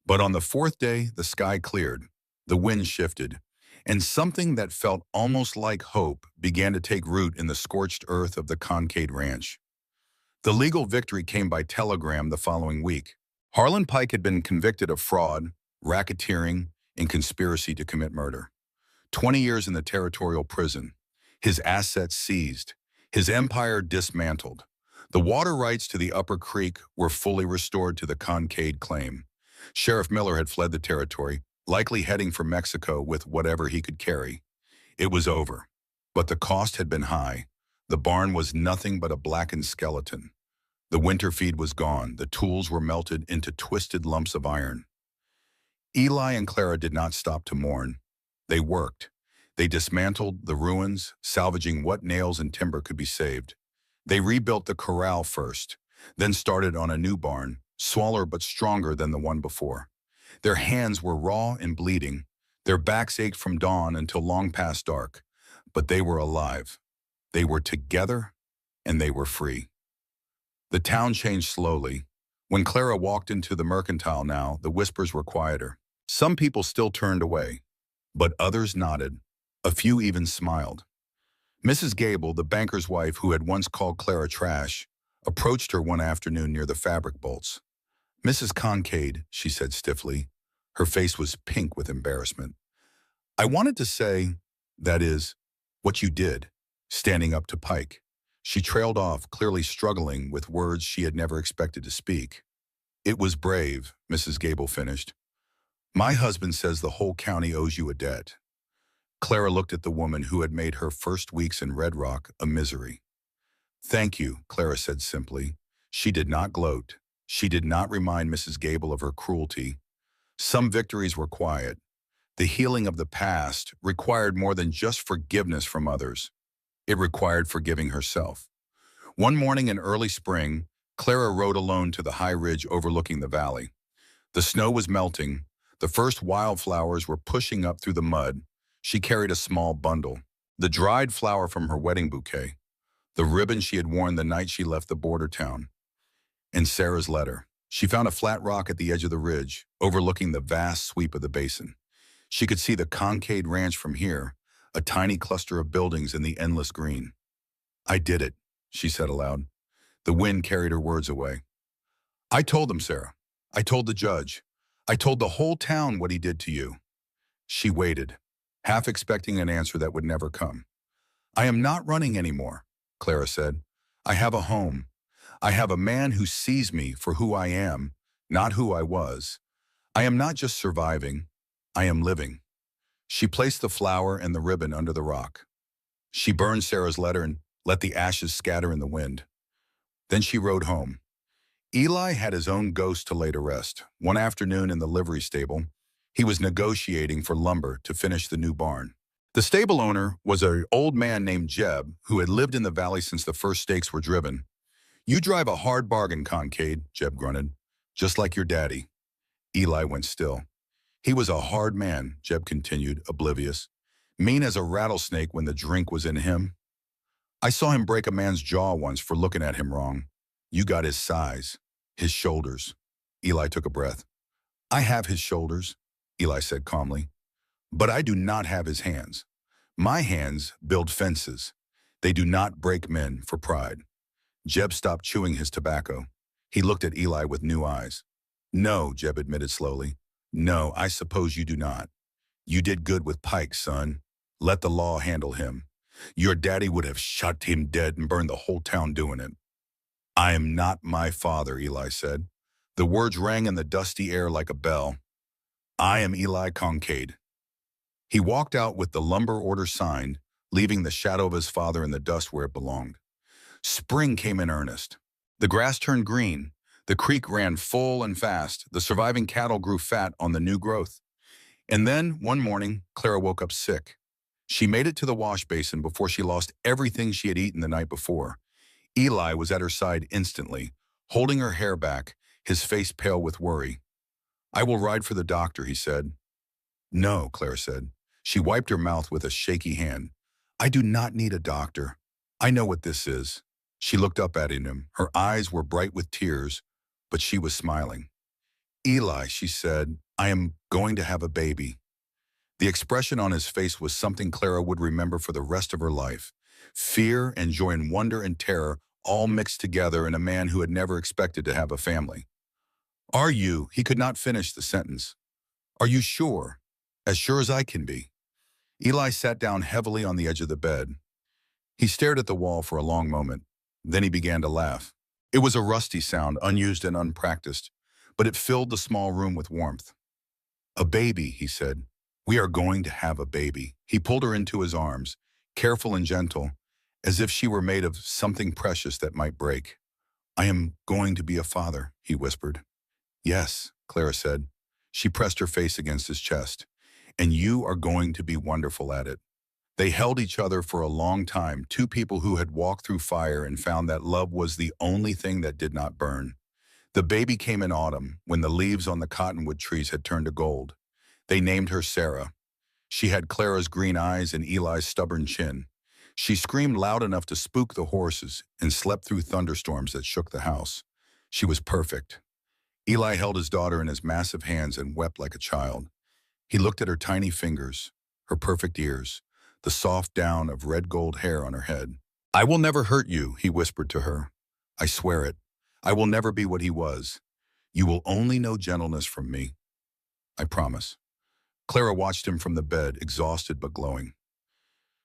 A: But on the 4th day, the sky cleared. The wind shifted, and something that felt almost like hope began to take root in the scorched earth of the Concade Ranch. The legal victory came by telegram the following week. Harlan Pike had been convicted of fraud, racketeering, and conspiracy to commit murder. 20 years in the territorial prison. His assets seized. His empire dismantled. The water rights to the Upper Creek were fully restored to the Concade claim. Sheriff Miller had fled the territory, likely heading for Mexico with whatever he could carry. It was over. But the cost had been high. The barn was nothing but a blackened skeleton. The winter feed was gone. The tools were melted into twisted lumps of iron. Eli and Clara did not stop to mourn. They worked. They dismantled the ruins, salvaging what nails and timber could be saved. They rebuilt the corral first, then started on a new barn, smaller but stronger than the one before. Their hands were raw and bleeding. Their backs ached from dawn until long past dark. But they were alive. They were together, and they were free. The town changed slowly. When Clara walked into the mercantile now, the whispers were quieter. Some people still turned away, but others nodded. A few even smiled. Mrs. Gable, the banker's wife who had once called Clara trash, approached her one afternoon near the fabric bolts. Mrs. Concade, she said stiffly. Her face was pink with embarrassment. I wanted to say, that is, what you did, standing up to Pike. She trailed off, clearly struggling with words she had never expected to speak. It was brave, Mrs. Gable finished. My husband says the whole county owes you a debt. Clara looked at the woman who had made her first weeks in Red Rock a misery. Thank you, Clara said simply. She did not gloat. She did not remind Mrs. Gable of her cruelty. Some victories were quiet. The healing of the past required more than just forgiveness from others. It required forgiving herself. One morning in early spring, Clara rode alone to the high ridge overlooking the valley. The snow was melting. The first wildflowers were pushing up through the mud. She carried a small bundle, the dried flower from her wedding bouquet, the ribbon she had worn the night she left the border town, and Sarah's letter. She found a flat rock at the edge of the ridge, overlooking the vast sweep of the basin. She could see the Concade Ranch from here, a tiny cluster of buildings in the endless green. "I did it," she said aloud. The wind carried her words away. "I told them, Sarah. I told the judge. I told the whole town what he did to you." She waited, half expecting an answer that would never come. "I am not running anymore," Clara said. "I have a home. I have a man who sees me for who I am, not who I was. I am not just surviving. I am living." She placed the flower and the ribbon under the rock. She burned Sarah's letter and let the ashes scatter in the wind. Then she rode home. Eli had his own ghost to lay to rest. One afternoon in the livery stable, he was negotiating for lumber to finish the new barn. The stable owner was an old man named Jeb, who had lived in the valley since the first stakes were driven. "You drive a hard bargain, Concade," Jeb grunted. "Just like your daddy." Eli went still. "He was a hard man," Jeb continued, oblivious. "Mean as a rattlesnake when the drink was in him. I saw him break a man's jaw once for looking at him wrong. You got his size, his shoulders." Eli took a breath. "I have his shoulders," Eli said calmly. "But I do not have his hands. My hands build fences. They do not break men for pride." Jeb stopped chewing his tobacco. He looked at Eli with new eyes. "No," Jeb admitted slowly. "No, I suppose you do not. You did good with Pike, son. Let the law handle him. Your daddy would have shot him dead and burned the whole town doing it." "I am not my father," Eli said. The words rang in the dusty air like a bell. "I am Eli Concade." He walked out with the lumber order signed, leaving the shadow of his father in the dust where it belonged. Spring came in earnest. The grass turned green. The creek ran full and fast. The surviving cattle grew fat on the new growth. And then, one morning, Clara woke up sick. She made it to the wash basin before she lost everything she had eaten the night before. Eli was at her side instantly, holding her hair back, his face pale with worry. "I will ride for the doctor," he said. "No," Clara said. She wiped her mouth with a shaky hand. "I do not need a doctor. I know what this is." She looked up at him. Her eyes were bright with tears, but she was smiling. "Eli," she said, "I am going to have a baby." The expression on his face was something Clara would remember for the rest of her life. Fear and joy and wonder and terror all mixed together in a man who had never expected to have a family. "Are you?" He could not finish the sentence. "Are you sure? As sure as I can be." Eli sat down heavily on the edge of the bed. He stared at the wall for a long moment. Then he began to laugh. It was a rusty sound, unused and unpracticed, but it filled the small room with warmth. "A baby," he said. "We are going to have a baby." He pulled her into his arms, careful and gentle, as if she were made of something precious that might break. "I am going to be a father," he whispered. "Yes," Clara said. She pressed her face against his chest. "And you are going to be wonderful at it." They held each other for a long time, two people who had walked through fire and found that love was the only thing that did not burn. The baby came in autumn, when the leaves on the cottonwood trees had turned to gold. They named her Sarah. She had Clara's green eyes and Eli's stubborn chin. She screamed loud enough to spook the horses and slept through thunderstorms that shook the house. She was perfect. Eli held his daughter in his massive hands and wept like a child. He looked at her tiny fingers, her perfect ears, the soft down of red gold hair on her head. "I will never hurt you," he whispered to her. "I swear it. I will never be what he was. You will only know gentleness from me. I promise." Clara watched him from the bed, exhausted but glowing.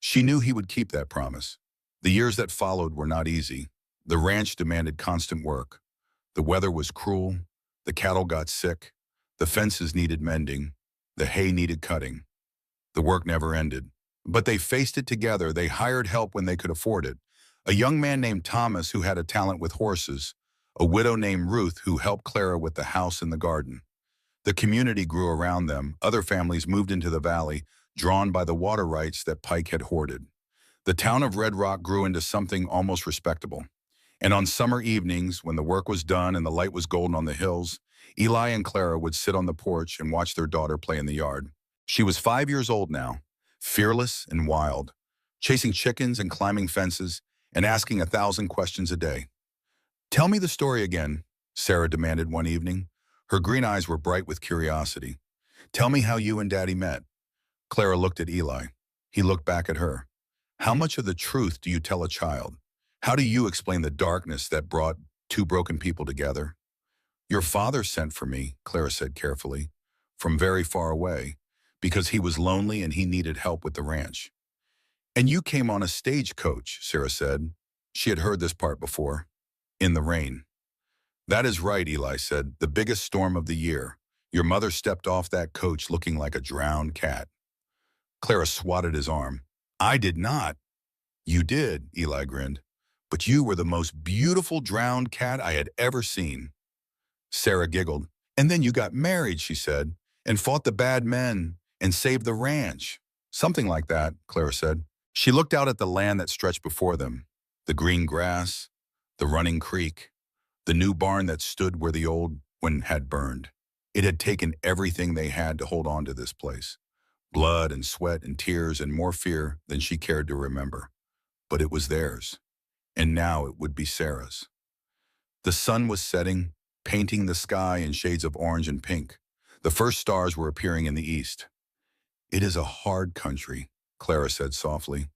A: She knew he would keep that promise. The years that followed were not easy. The ranch demanded constant work. The weather was cruel. The cattle got sick. The fences needed mending. The hay needed cutting. The work never ended. But they faced it together. They hired help when they could afford it. A young man named Thomas who had a talent with horses. A widow named Ruth who helped Clara with the house and the garden. The community grew around them. Other families moved into the valley, drawn by the water rights that Pike had hoarded. The town of Red Rock grew into something almost respectable. And on summer evenings, when the work was done and the light was golden on the hills, Eli and Clara would sit on the porch and watch their daughter play in the yard. She was 5 years old now, fearless and wild, chasing chickens and climbing fences and asking 1,000 questions a day. "Tell me the story again," Sarah demanded one evening. Her green eyes were bright with curiosity. "Tell me how you and Daddy met." Clara looked at Eli. He looked back at her. How much of the truth do you tell a child? How do you explain the darkness that brought two broken people together? Your father sent for me, Clara said carefully, from very far away, because he was lonely and he needed help with the ranch. And you came on a stagecoach, Sarah said. She had heard this part before. In the rain. That is right, Eli said, the biggest storm of the year. Your mother stepped off that coach looking like a drowned cat. Clara swatted his arm. I did not. You did, Eli grinned. But you were the most beautiful drowned cat I had ever seen. Sarah giggled. And then you got married, she said, and fought the bad men and saved the ranch. Something like that, Clara said. She looked out at the land that stretched before them. The green grass, the running creek, the new barn that stood where the old one had burned. It had taken everything they had to hold on to this place. Blood and sweat and tears and more fear than she cared to remember. But it was theirs. And now it would be Sarah's. The sun was setting, painting the sky in shades of orange and pink. The first stars were appearing in the east. It is a hard country, Clara said softly.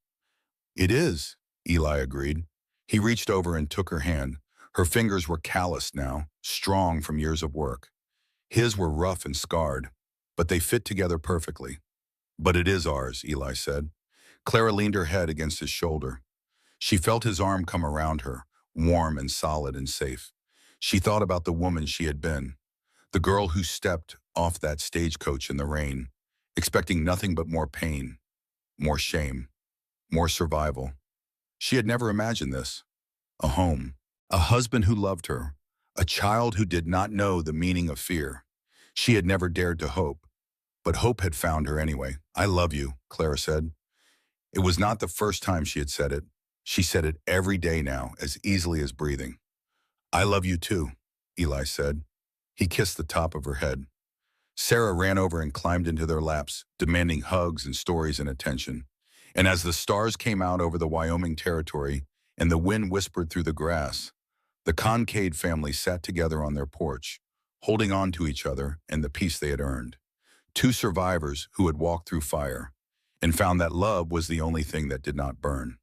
A: It is, Eli agreed. He reached over and took her hand. Her fingers were calloused now, strong from years of work. His were rough and scarred, but they fit together perfectly. But it is ours, Eli said. Clara leaned her head against his shoulder. She felt his arm come around her, warm and solid and safe. She thought about the woman she had been, the girl who stepped off that stagecoach in the rain, expecting nothing but more pain, more shame, more survival. She had never imagined this. A home, a husband who loved her, a child who did not know the meaning of fear. She had never dared to hope, but hope had found her anyway. I love you, Clara said. It was not the first time she had said it. She said it every day now, as easily as breathing. I love you too, Eli said. He kissed the top of her head. Sarah ran over and climbed into their laps, demanding hugs and stories and attention. And as the stars came out over the Wyoming territory and the wind whispered through the grass, the Kincaid family sat together on their porch, holding on to each other and the peace they had earned. Two survivors who had walked through fire and found that love was the only thing that did not burn.